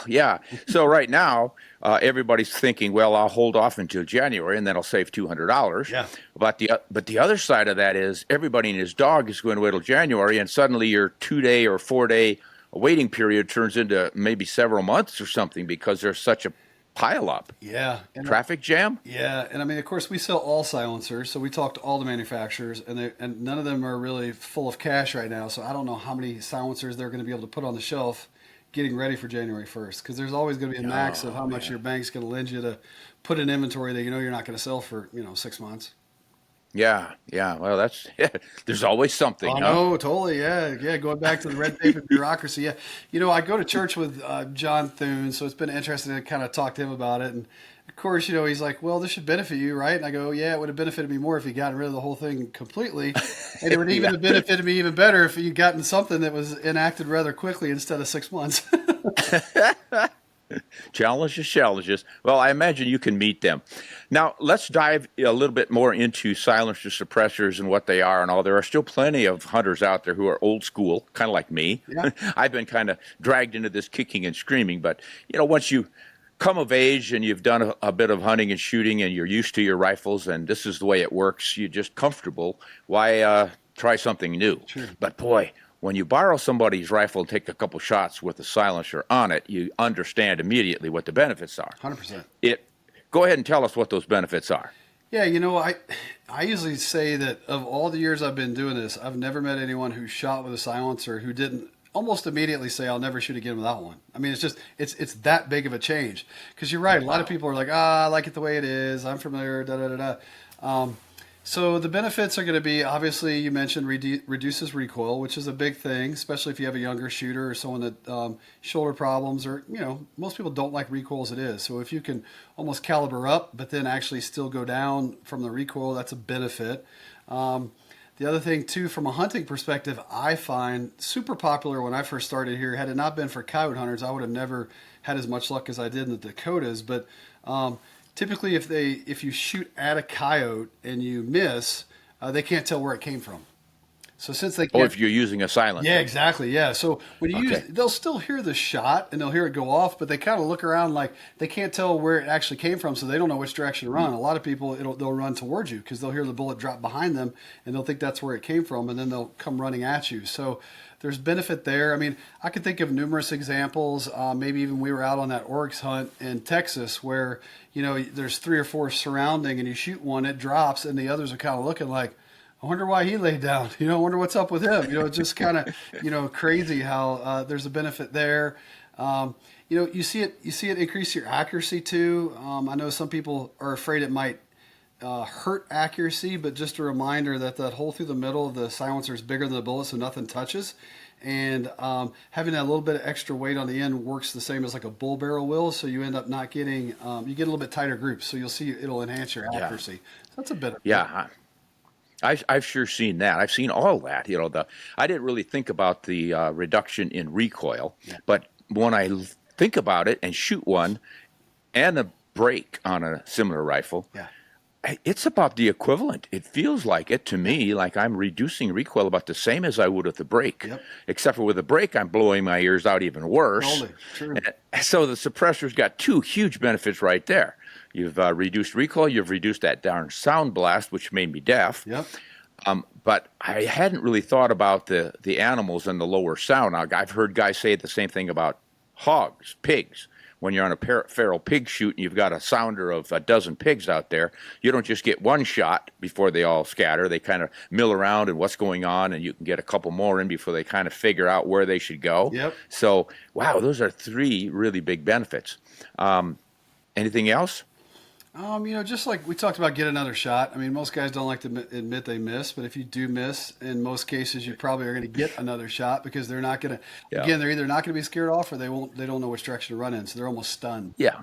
Yeah. So right now, everybody's thinking, well, I'll hold off until January and then I'll save $200. Yeah. But the other side of that is everybody and his dog is going to wait till January, and suddenly your 2-day or 4-day waiting period turns into maybe several months or something because there's such a pile up. Yeah. And Traffic jam? yeah, and I mean, of course, we sell all silencers, so we talk to all the manufacturers, and none of them are really full of cash right now. So I don't know how many silencers they're going to be able to put on the shelf, getting ready for January 1st, because there's always going to be a max of how much your bank's going to lend you to put in inventory that you're not going to sell for 6 months. Yeah. Well, that's there's always something. Oh, huh? no, totally. Yeah. Going back to the red tape and bureaucracy. Yeah. I go to church with John Thune, so it's been interesting to kind of talk to him about it. And of course, he's like, well, this should benefit you, right? And I go, yeah, it would have benefited me more if you got rid of the whole thing completely. And it would even have benefited me even better if you'd gotten something that was enacted rather quickly instead of 6 months. Challenges. Well, I imagine you can meet them. Now, let's dive a little bit more into silencer suppressors and what they are and all. There are still plenty of hunters out there who are old school, kind of like me. Yeah. I've been kind of dragged into this kicking and screaming, but once you come of age and you've done a bit of hunting and shooting and you're used to your rifles and this is the way it works, you're just comfortable. Why try something new? Sure. But boy, when you borrow somebody's rifle and take a couple shots with a silencer on it, you understand immediately what the benefits are. 100%. Go ahead and tell us what those benefits are. Yeah, I usually say that of all the years I've been doing this, I've never met anyone who shot with a silencer who didn't almost immediately say, I'll never shoot again without one. I mean, it's that big of a change. Because you're right, a lot of people are like, I like it the way it is, I'm familiar, da-da-da-da. So the benefits are going to be, obviously, you mentioned reduces recoil, which is a big thing, especially if you have a younger shooter or someone that shoulder problems or, most people don't like recoil as it is. So if you can almost caliber up, but then actually still go down from the recoil, that's a benefit. The other thing, too, from a hunting perspective, I find super popular when I first started here. Had it not been for coyote hunters, I would have never had as much luck as I did in the Dakotas. But typically, if you shoot at a coyote and you miss, they can't tell where it came from. So since they can't, Or if you're using a silencer. yeah, exactly, yeah. So when you they'll still hear the shot and they'll hear it go off, but they kind of look around like they can't tell where it actually came from, so they don't know which direction to run. A lot of people they'll run towards you because they'll hear the bullet drop behind them and they'll think that's where it came from, and then they'll come running at you. So there's benefit there. I mean, I could think of numerous examples. Maybe even we were out on that oryx hunt in Texas where there's 3 or 4 surrounding, and you shoot one, it drops, and the others are kind of looking like, I wonder why he laid down. I wonder what's up with him. It's just kind of, crazy how there's a benefit there. You see it increase your accuracy too. I know some people are afraid it might hurt accuracy, but just a reminder that hole through the middle of the silencer is bigger than the bullet, so nothing touches. And having that little bit of extra weight on the end works the same as like a bull barrel will, so you end up not getting, you get a little bit tighter groups, so you'll see it'll enhance your accuracy. So that's a bit of I've sure seen that. I've seen all that. I didn't really think about the reduction in recoil, but when I think about it and shoot one and a break on a similar rifle, it's about the equivalent. It feels like it to me, like I'm reducing recoil about the same as I would with the break. Yep. Except for with the break, I'm blowing my ears out even worse. Totally, true. So the suppressor's got 2 huge benefits right there. You've reduced recoil. You've reduced that darn sound blast, which made me deaf. Yep. But I hadn't really thought about the animals and the lower sound. Now, I've heard guys say the same thing about hogs, pigs. When you're on a feral pig shoot and you've got a sounder of a dozen pigs out there, you don't just get one shot before they all scatter. They kind of mill around and what's going on, and you can get a couple more in before they kind of figure out where they should go. Yep. So, wow, those are 3 really big benefits. Anything else? Just like we talked about, get another shot. I mean, most guys don't like to admit they miss, but if you do miss, in most cases, you probably are going to get another shot because they're not going to. Again, they're either not going to be scared off or they don't know which direction to run in, so they're almost stunned. Yeah.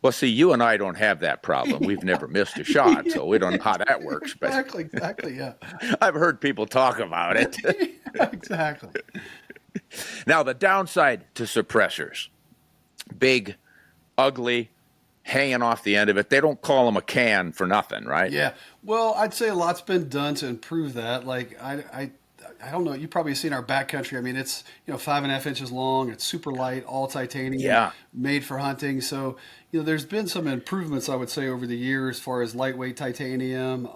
Well, see, you and I don't have that problem. We've never missed a shot, so we don't know how that works. But Exactly, yeah. I've heard people talk about it. Exactly. Now, the downside to suppressors, big, ugly, hanging off the end of it. They don't call them a can for nothing, right? Yeah. Well, I'd say a lot's been done to improve that. Like I don't know. You've probably seen our backcountry. I mean, it's 5.5 inches long. It's super light, all titanium, Yeah. made for hunting. So there's been some improvements I would say over the years as far as lightweight titanium,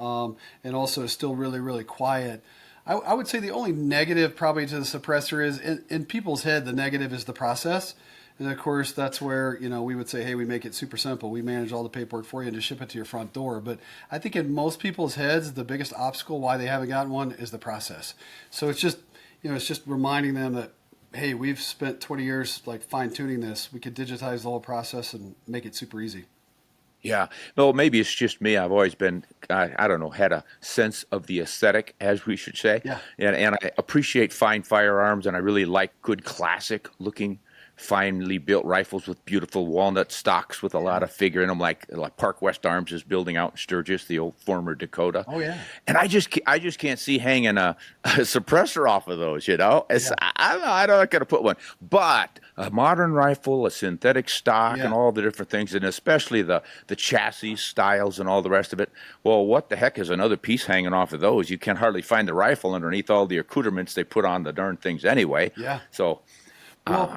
and also still really really quiet. I would say the only negative probably to the suppressor is in people's head. The negative is the process. And of course, that's where, we would say, hey, we make it super simple. We manage all the paperwork for you and just ship it to your front door. But I think in most people's heads, the biggest obstacle why they haven't gotten one is the process. So it's just, it's just reminding them that, hey, we've spent 20 years like fine tuning this. We could digitize the whole process and make it super easy. Yeah. No, maybe it's just me. I've always been, I don't know, had a sense of the aesthetic, as we should say. Yeah. And I appreciate fine firearms, and I really like good classic looking, finely built rifles with beautiful walnut stocks with a lot of figure in them, like Park West Arms is building out in Sturgis, the old former Dakota. Oh, yeah. And I just can't see hanging a suppressor off of those, It's, I'm not going to put one. But a modern rifle, a synthetic stock, and all the different things, and especially the chassis styles and all the rest of it, well, what the heck is another piece hanging off of those? You can hardly find the rifle underneath all the accoutrements they put on the darn things anyway. Yeah. So... Well,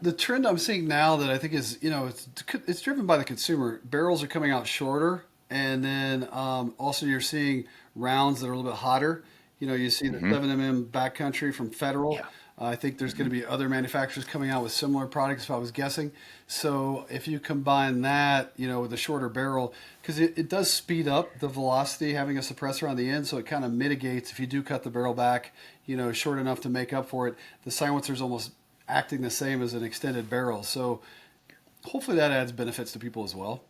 the trend I'm seeing now that I think is, it's driven by the consumer. Barrels are coming out shorter, and then also you're seeing rounds that are a little bit hotter. You see the 7mm backcountry from Federal. Yeah. I think there's going to be other manufacturers coming out with similar products, if I was guessing. So if you combine that, with a shorter barrel, because it does speed up the velocity having a suppressor on the end, so it kind of mitigates if you do cut the barrel back, short enough to make up for it. The silencer's almost acting the same as an extended barrel. So hopefully that adds benefits to people as well.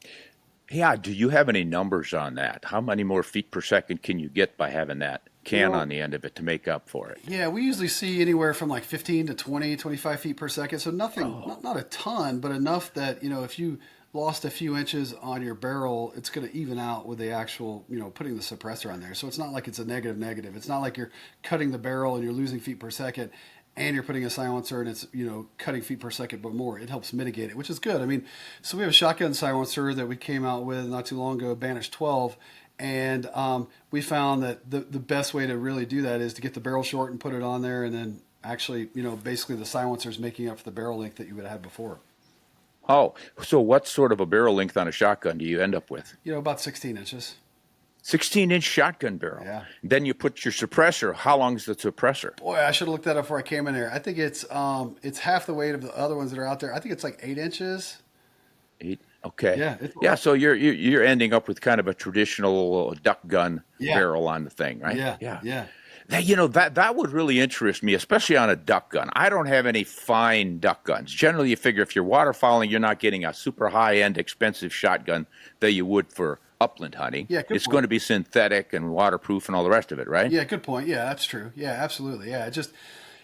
Yeah, do you have any numbers on that? How many more feet per second can you get by having that can on the end of it to make up for it? Yeah, we usually see anywhere from like 15 to 20, 25 feet per second. So nothing, not a ton, but enough that, if you lost a few inches on your barrel, it's going to even out with the actual, putting the suppressor on there. So it's not like it's a negative. It's not like you're cutting the barrel and you're losing feet per second and you're putting a silencer and it's, cutting feet per second, but more. It helps mitigate it, which is good. I mean, so we have a shotgun silencer that we came out with not too long ago, Banish 12. And we found that the best way to really do that is to get the barrel short and put it on there, and then actually, basically the silencer's making up for the barrel length that you would have had before. Oh, so what sort of a barrel length on a shotgun do you end up with? About 16 inches. 16-inch shotgun barrel. Yeah. Then you put your suppressor. How long is the suppressor? Boy, I should have looked that up before I came in here. I think it's half the weight of the other ones that are out there. I think it's like 8 inches. 8. Okay. Yeah. Yeah. So you're ending up with kind of a traditional duck gun barrel on the thing, right? Yeah. That would really interest me, especially on a duck gun. I don't have any fine duck guns. Generally, you figure if you're waterfowling, you're not getting a super high-end, expensive shotgun that you would for upland hunting. Yeah, it's going to be synthetic and waterproof and all the rest of it, right? Yeah, good point. Yeah, that's true. Yeah, absolutely. Yeah, it just,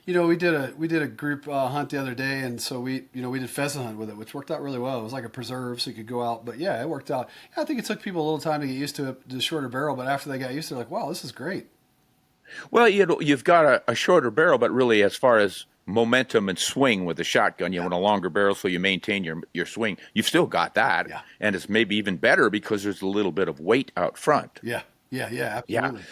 we did a group hunt the other day, and so we did pheasant hunt with it, which worked out really well. It was like a preserve, so you could go out. But yeah, it worked out. I think it took people a little time to get used to it, the shorter barrel, but after they got used to it, like, wow, this is great. Well, you've got a shorter barrel, but really as far as momentum and swing with the shotgun, you want a longer barrel so you maintain your swing. You've still got that, and it's maybe even better because there's a little bit of weight out front. Yeah, absolutely.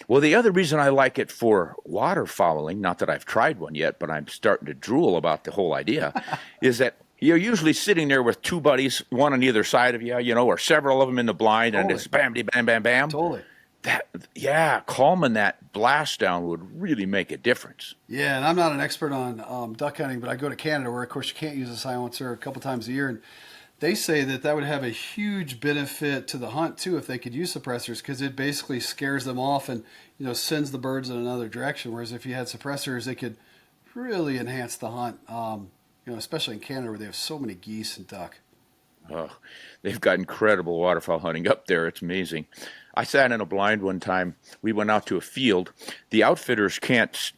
Well, the other reason I like it for waterfowling, not that I've tried one yet, but I'm starting to drool about the whole idea, is that you're usually sitting there with two buddies, one on either side of you, or several of them in the blind, and it's bam, bam, bam, bam. Totally. Calming that blast down would really make a difference. Yeah, and I'm not an expert on duck hunting, but I go to Canada where, of course, you can't use a silencer a couple times a year, and they say that would have a huge benefit to the hunt, too, if they could use suppressors, because it basically scares them off and, sends the birds in another direction, whereas if you had suppressors, they could really enhance the hunt, especially in Canada where they have so many geese and duck. Oh, they've got incredible waterfowl hunting up there. It's amazing. I sat in a blind one time. We went out to a field. The outfitters can't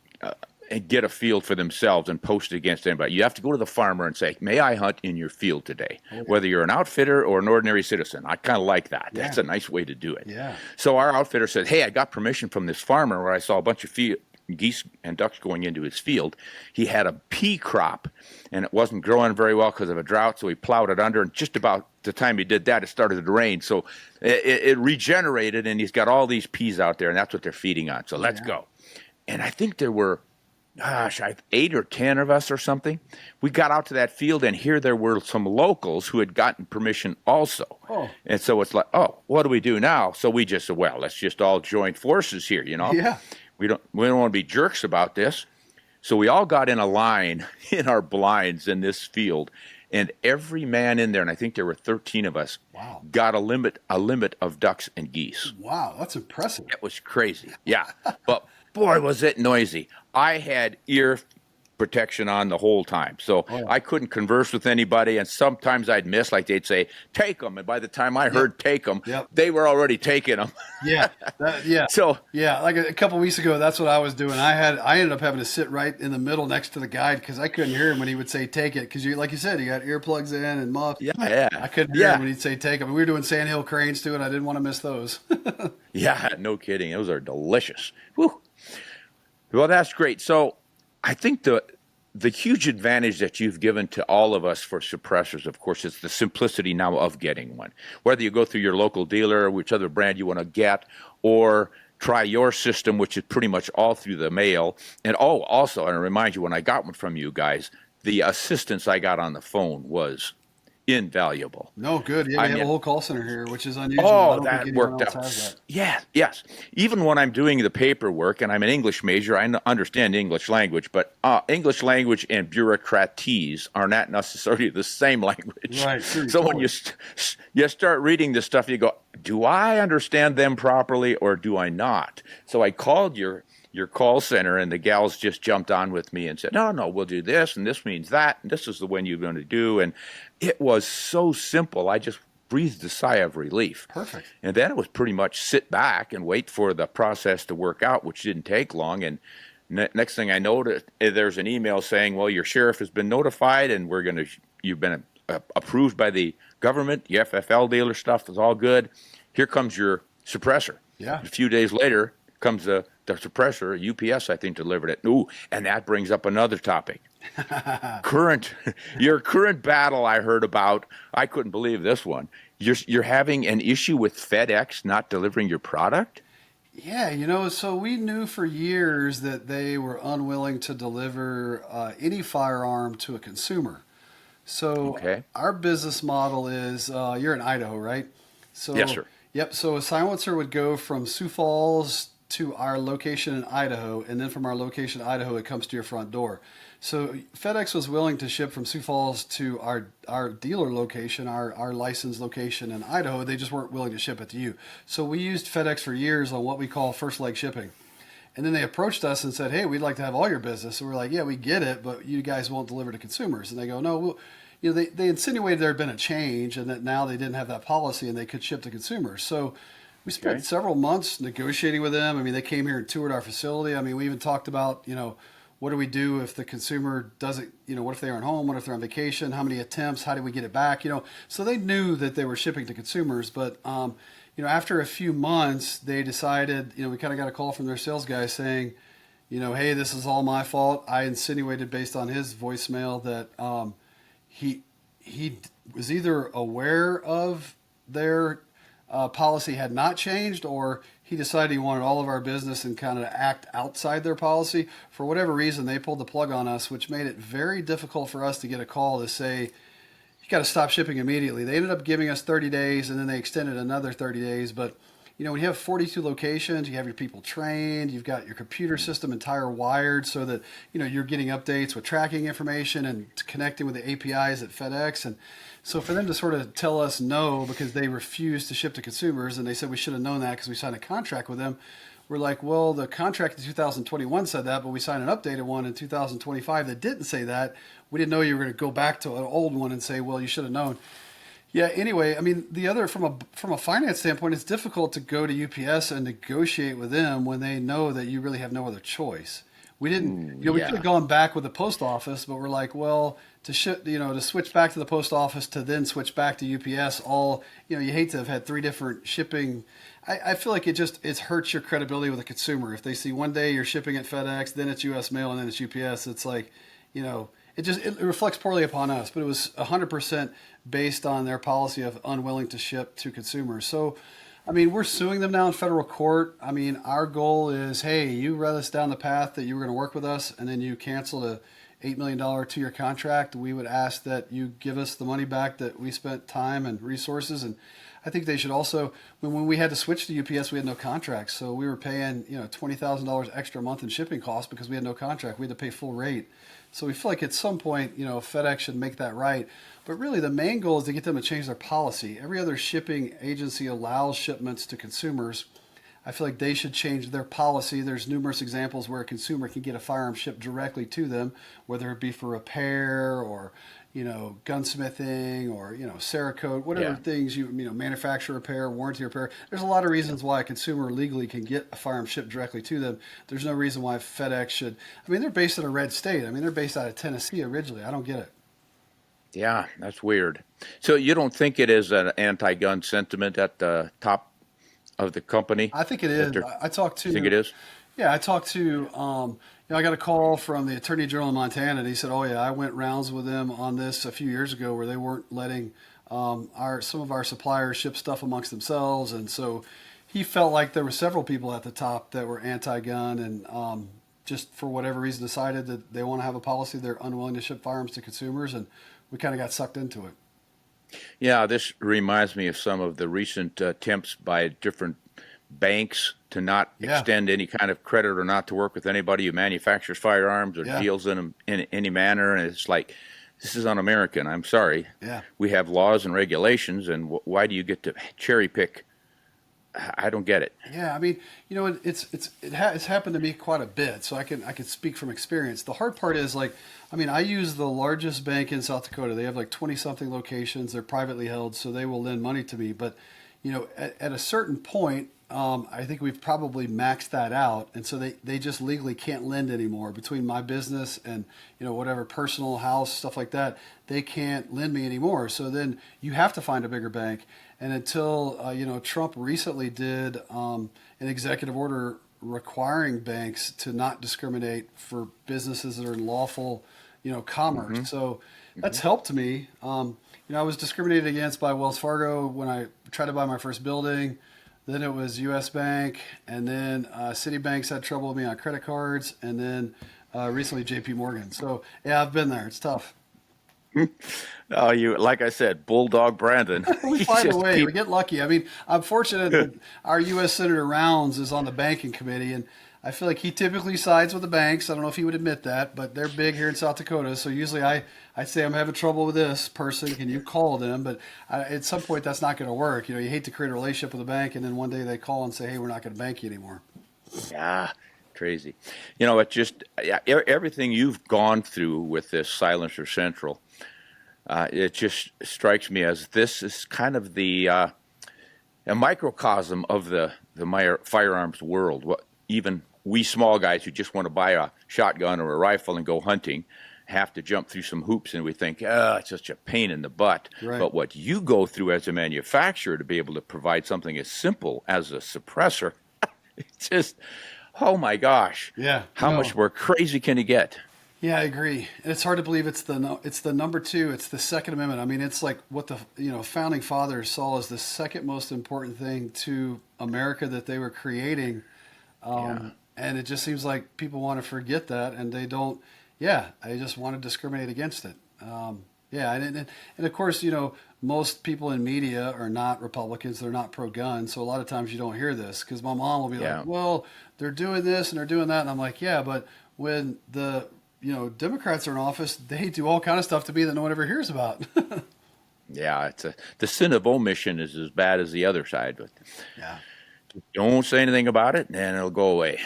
and get a field for themselves and post it against anybody. You have to go to the farmer and say, may I hunt in your field today? Okay. Whether you're an outfitter or an ordinary citizen. I kind of like that. Yeah. That's a nice way to do it. Yeah. So our outfitter said, hey, I got permission from this farmer where I saw a bunch of geese and ducks going into his field. He had a pea crop, and it wasn't growing very well because of a drought, so he plowed it under, and just about the time he did that, it started to rain. So it regenerated, and he's got all these peas out there, and that's what they're feeding on. So let's go. And I think there were, 8 or 10 of us or something. We got out to that field, and here there were some locals who had gotten permission also. Oh. And so it's like, oh, what do we do now? So we just said, well, let's just all join forces here, you know? Yeah. We don't want to be jerks about this. So we all got in a line in our blinds in this field, and every man in there, and I think there were 13 of us, Wow. got a limit of ducks and geese. Wow, that's impressive. It was crazy. Yeah. But boy, was it noisy. I had ear protection on the whole time. So I couldn't converse with anybody, and sometimes I'd miss, like they'd say, take them. And by the time I heard take them, they were already taking them. Yeah. So like a couple weeks ago, that's what I was doing. I ended up having to sit right in the middle next to the guide because I couldn't hear him when he would say take it. Because like you said, you got earplugs in and muff. Yeah. I couldn't hear him when he'd say take them. We were doing sandhill cranes too, and I didn't want to miss those. Yeah, no kidding. Those are delicious. Whew. Well, that's great. So I think the huge advantage that you've given to all of us for suppressors, of course, is the simplicity now of getting one. Whether you go through your local dealer, which other brand you want to get, or try your system, which is pretty much all through the mail. And also, and I remind you, when I got one from you guys, the assistance I got on the phone was invaluable. No, good. Yeah, we have a whole call center here, which is unusual. Oh, that worked out. Yeah, yes. Even when I'm doing the paperwork, and I'm an English major, I understand English language, but English language and bureaucratese are not necessarily the same language. Right. True, so when you start reading this stuff, you go, do I understand them properly or do I not? So I called your call center, and the gals just jumped on with me and said, no, we'll do this, and this means that, and this is the one you're going to do. And it was so simple. I just breathed a sigh of relief. Perfect. And then it was pretty much sit back and wait for the process to work out, which didn't take long. And next thing I know, there's an email saying, well, your sheriff has been notified, and you've been approved by the government. The FFL dealer stuff is all good. Here comes your suppressor. Yeah. A few days later comes the suppressor. UPS, I think, delivered it. Ooh, and that brings up another topic. Your current battle I heard about, I couldn't believe this one. You're having an issue with FedEx not delivering your product? Yeah, so we knew for years that they were unwilling to deliver any firearm to a consumer. So our business model is, you're in Idaho, right? So, yes, sir. Yep, so a silencer would go from Sioux Falls to our location in Idaho, and then from our location in Idaho, it comes to your front door. So FedEx was willing to ship from Sioux Falls to our dealer location, our licensed location in Idaho. They just weren't willing to ship it to you. So we used FedEx for years on what we call first leg shipping. And then they approached us and said, hey, we'd like to have all your business. So we're like, yeah, we get it, but you guys won't deliver to consumers. And they go, no, they insinuated there had been a change and that now they didn't have that policy and they could ship to consumers. So we spent several months negotiating with them. I mean, they came here and toured our facility. I mean, we even talked about, what do we do if the consumer doesn't, what if they aren't home? What if they're on vacation? How many attempts? How do we get it back? So they knew that they were shipping to consumers. But, after a few months, they decided, we kind of got a call from their sales guy saying, hey, this is all my fault. I insinuated based on his voicemail that he was either aware of their policy had not changed, or he decided he wanted all of our business and kind of act outside their policy. For whatever reason, they pulled the plug on us, which made it very difficult for us to get a call to say, you got to stop shipping immediately. They ended up giving us 30 days, and then they extended another 30 days. But, when you have 42 locations, you have your people trained, you've got your computer system entire wired so that, you're getting updates with tracking information and connecting with the APIs at FedEx. And so for them to sort of tell us no because they refused to ship to consumers, and they said we should have known that because we signed a contract with them, we're like, well, the contract in 2021 said that, but we signed an updated one in 2025 that didn't say that. We didn't know you were going to go back to an old one and say, well, you should have known. Yeah, anyway, I mean, the other, from a finance standpoint, it's difficult to go to UPS and negotiate with them when they know that you really have no other choice. We didn't, Ooh, we could have yeah. gone back with the post office, but we're like, well, to ship, to switch back to the post office to then switch back to UPS, you hate to have had three different shipping. I feel like it hurts your credibility with a consumer. If they see one day you're shipping at FedEx, then it's US mail, and then it's UPS, it's like, it reflects poorly upon us, but it was 100% based on their policy of unwilling to ship to consumers. So, I mean, we're suing them now in federal court. I mean, our goal is, hey, you led us down the path that you were going to work with us, and then you canceled a $8 million 2-year contract. We would ask that you give us the money back that we spent time and resources. And I think they should also, when we had to switch to UPS, we had no contract. So we were paying, $20,000 extra a month in shipping costs because we had no contract. We had to pay full rate. So we feel like at some point, FedEx should make that right. But really, the main goal is to get them to change their policy. Every other shipping agency allows shipments to consumers. I feel like they should change their policy. There's numerous examples where a consumer can get a firearm shipped directly to them, whether it be for repair or, gunsmithing or, Cerakote, whatever things manufacturer repair, warranty repair. There's a lot of reasons why a consumer legally can get a firearm shipped directly to them. There's no reason why FedEx should. I mean, they're based in a red state. I mean, they're based out of Tennessee originally. I don't get it. Yeah, that's weird. So you don't think it is an anti-gun sentiment at the top of the company? I think it is. I talked to. You think it is? Yeah, I talked to. I got a call from the Attorney General in Montana, and he said, "Oh yeah, I went rounds with them on this a few years ago, where they weren't letting some of our suppliers ship stuff amongst themselves, and so he felt like there were several people at the top that were anti-gun, and just for whatever reason decided that they want to have a policy they're unwilling to ship firearms to consumers, and we kind of got sucked into it." Yeah, this reminds me of some of the recent attempts by different banks to not extend any kind of credit or not to work with anybody who manufactures firearms or deals in them in any manner. And it's like, this is un-American. I'm sorry. Yeah. We have laws and regulations, and why do you get to cherry pick? I don't get it. Yeah, I mean, it's happened to me quite a bit, so I can speak from experience. The hard part is I use the largest bank in South Dakota. They have like 20 something locations. They're privately held, so they will lend money to me. But at a certain point, I think we've probably maxed that out, and so they just legally can't lend anymore. Between my business and whatever personal house stuff like that, they can't lend me anymore. So then you have to find a bigger bank. And until Trump recently did an executive order requiring banks to not discriminate for businesses that are in lawful commerce. Mm-hmm. So that's helped me. I was discriminated against by Wells Fargo when I tried to buy my first building. Then it was U.S. Bank, and then Citibank's had trouble with me on credit cards, and then recently J.P. Morgan. So yeah, I've been there. It's tough. Oh, like I said, Bulldog Brandon. We find a way. We get lucky. I mean, I'm fortunate that our U.S. Senator Rounds is on the banking committee, and I feel like he typically sides with the banks. I don't know if he would admit that, but they're big here in South Dakota. So usually I say, I'm having trouble with this person. Can you call them? But at some point, that's not going to work. You hate to create a relationship with a bank, and then one day they call and say, hey, we're not going to bank you anymore. Yeah, crazy. It just everything you've gone through with this Silencer Central, it just strikes me as this is kind of a microcosm of the firearms world. Even we small guys who just want to buy a shotgun or a rifle and go hunting have to jump through some hoops, and we think, it's such a pain in the butt. Right. But what you go through as a manufacturer to be able to provide something as simple as a suppressor, it's just, oh my gosh. Yeah. How much more crazy can you get? Yeah, I agree. And it's hard to believe it's the number two. It's the Second Amendment. I mean, it's like what the founding fathers saw as the second most important thing to America that they were creating. And it just seems like people want to forget that, and they don't. Yeah, they just want to discriminate against it. And of course, most people in media are not Republicans. They're not pro-gun. So a lot of times you don't hear this because my mom will be like, well, they're doing this and they're doing that. And I'm like, yeah, but when the Democrats are in office, they do all kind of stuff to me that no one ever hears about. Yeah, the sin of omission is as bad as the other side. But don't say anything about it, and it'll go away.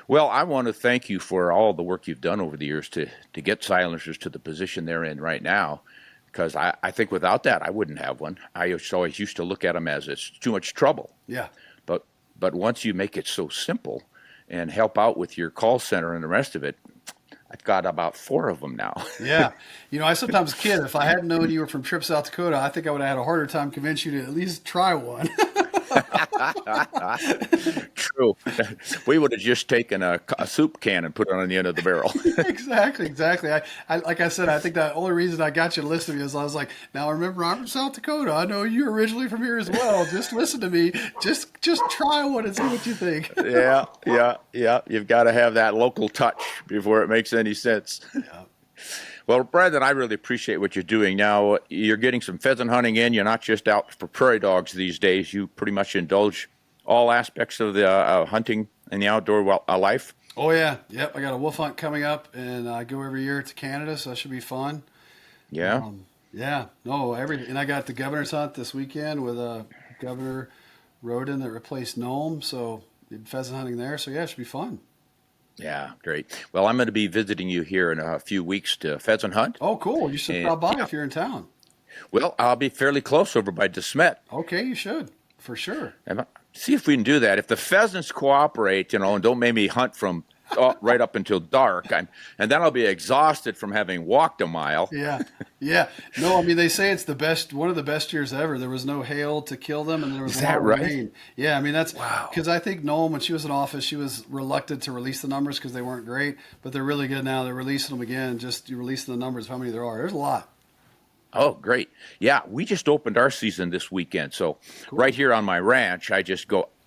Well, I want to thank you for all the work you've done over the years to get silencers to the position they're in right now, because I think without that, I wouldn't have one. I always used to look at them as it's too much trouble. Yeah. But once you make it so simple, and help out with your call center and the rest of it. I've got about 4 of them now. Yeah. I sometimes kid, if I hadn't known you were from Trip, South Dakota, I think I would have had a harder time convincing you to at least try one. True. We would have just taken a soup can and put it on the end of the barrel. Exactly. I like I said, I think the only reason I got you to listen to me is I was like, now remember, I'm from South Dakota. I know you're originally from here as well. Just listen to me. Just try one and see what you think. Yeah. You've got to have that local touch before it makes any sense. Yeah. Well, Brandon, I really appreciate what you're doing. Now, you're getting some pheasant hunting in. You're not just out for prairie dogs these days. You pretty much indulge all aspects of the hunting and the outdoor life. Oh, yeah. Yep. I got a wolf hunt coming up, and I go every year to Canada, so that should be fun. Yeah. Yeah. No, everything. And I got the governor's hunt this weekend with Governor Roden that replaced Nome, so did pheasant hunting there. So, yeah, it should be fun. Yeah, great. Well, I'm going to be visiting you here in a few weeks to pheasant hunt. Oh, cool. You should stop by if you're in town. Well, I'll be fairly close over by DeSmet. Okay, you should, for sure. See if we can do that. If the pheasants cooperate, and don't make me hunt from right up until dark, and then I'll be exhausted from having walked a mile. Yeah. No, I mean, they say it's one of the best years ever. There was no hail to kill them, and there was a lot of rain. Yeah, I mean, that's because I think Noam, when she was in office, she was reluctant to release the numbers because they weren't great, but they're really good now. They're releasing them again. Just you releasing the numbers, how many there are. There's a lot. Oh, great. Yeah, we just opened our season this weekend. So right here on my ranch,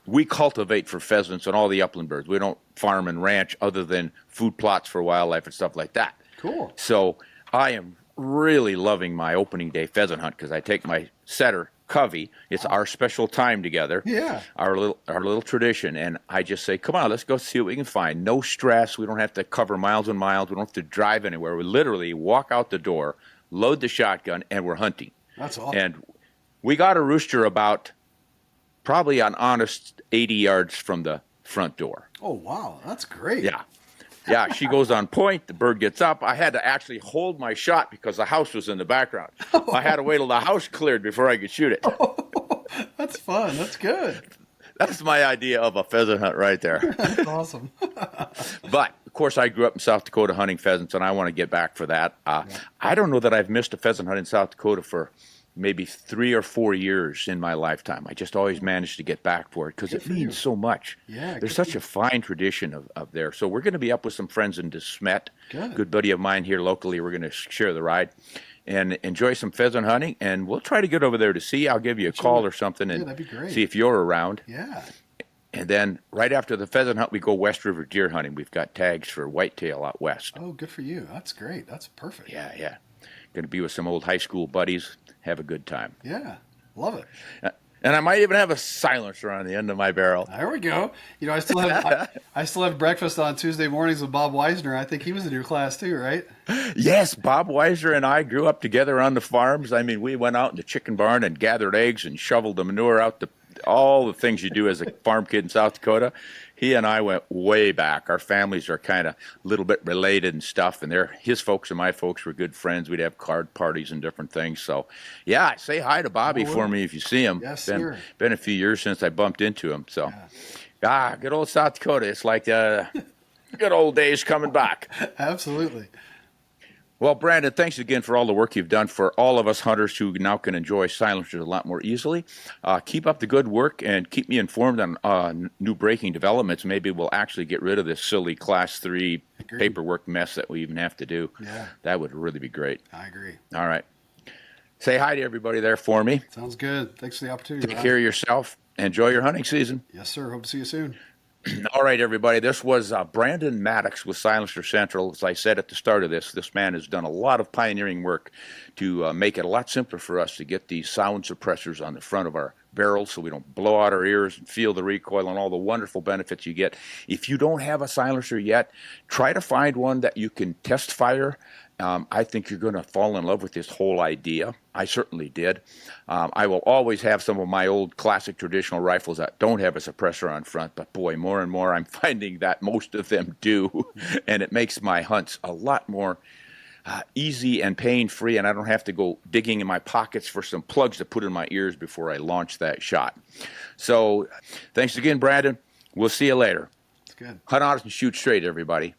we cultivate for pheasants and all the upland birds. We don't farm and ranch other than food plots for wildlife and stuff like that. Cool. So I am really loving my opening day pheasant hunt because I take my setter, Covey. It's our special time together. Yeah. Our little tradition. And I just say, come on, let's go see what we can find. No stress. We don't have to cover miles and miles. We don't have to drive anywhere. We literally walk out the door, load the shotgun, and we're hunting. That's awesome. And we got a rooster about probably an honest 80 yards from the front door. Oh, wow. That's great. Yeah, she goes on point. The bird gets up. I had to actually hold my shot because the house was in the background. I had to wait till the house cleared before I could shoot it. That's fun. That's good. That's my idea of a pheasant hunt right there. That's awesome. But, of course, I grew up in South Dakota hunting pheasants, and I want to get back for that. I don't know that I've missed a pheasant hunt in South Dakota for maybe 3 or 4 years in my lifetime. I just always managed to get back for it because it means so much. Yeah, there's such a fine tradition of there. So we're going to be up with some friends in DeSmet. Good buddy of mine here locally. We're going to share the ride and enjoy some pheasant hunting. And we'll try to get over there to see you. I'll give you a call or something and that'd be great. See if you're around. Yeah. And then right after the pheasant hunt, we go West River deer hunting. We've got tags for whitetail out west. Oh, good for you. That's great. That's perfect. Yeah. Going to be with some old high school buddies. Have a good time. Yeah. Love it. And I might even have a silencer on the end of my barrel. There we go. I still have breakfast on Tuesday mornings with Bob Weisner. I think he was in your class too, right? Yes, Bob Weiser and I grew up together on the farms. I mean, we went out in the chicken barn and gathered eggs and shoveled the manure out all the things you do as a farm kid in South Dakota. He and I went way back. Our families are kind of a little bit related and stuff, and his folks and my folks were good friends. We'd have card parties and different things. So, yeah, say hi to Bobby for me if you see him. Yes, sir. Been a few years since I bumped into him. So, good old South Dakota. It's like good old days coming back. Absolutely. Well, Brandon, thanks again for all the work you've done for all of us hunters who now can enjoy silencers a lot more easily. Keep up the good work and keep me informed on new breaking developments. Maybe we'll actually get rid of this silly Class 3 paperwork mess that we even have to do. Yeah. That would really be great. I agree. All right. Say hi to everybody there for me. Sounds good. Thanks for the opportunity. Take care of yourself. Enjoy your hunting season. Yes, sir. Hope to see you soon. All right, everybody. This was Brandon Maddox with Silencer Central. As I said at the start of this man has done a lot of pioneering work to make it a lot simpler for us to get these sound suppressors on the front of our barrels so we don't blow out our ears and feel the recoil and all the wonderful benefits you get. If you don't have a silencer yet, try to find one that you can test fire. I think you're going to fall in love with this whole idea. I certainly did. I will always have some of my old classic traditional rifles that don't have a suppressor on front, but boy, more and more I'm finding that most of them do, and it makes my hunts a lot more easy and pain-free, and I don't have to go digging in my pockets for some plugs to put in my ears before I launch that shot. So thanks again, Brandon. We'll see you later. It's good. Hunt honest and shoot straight, everybody.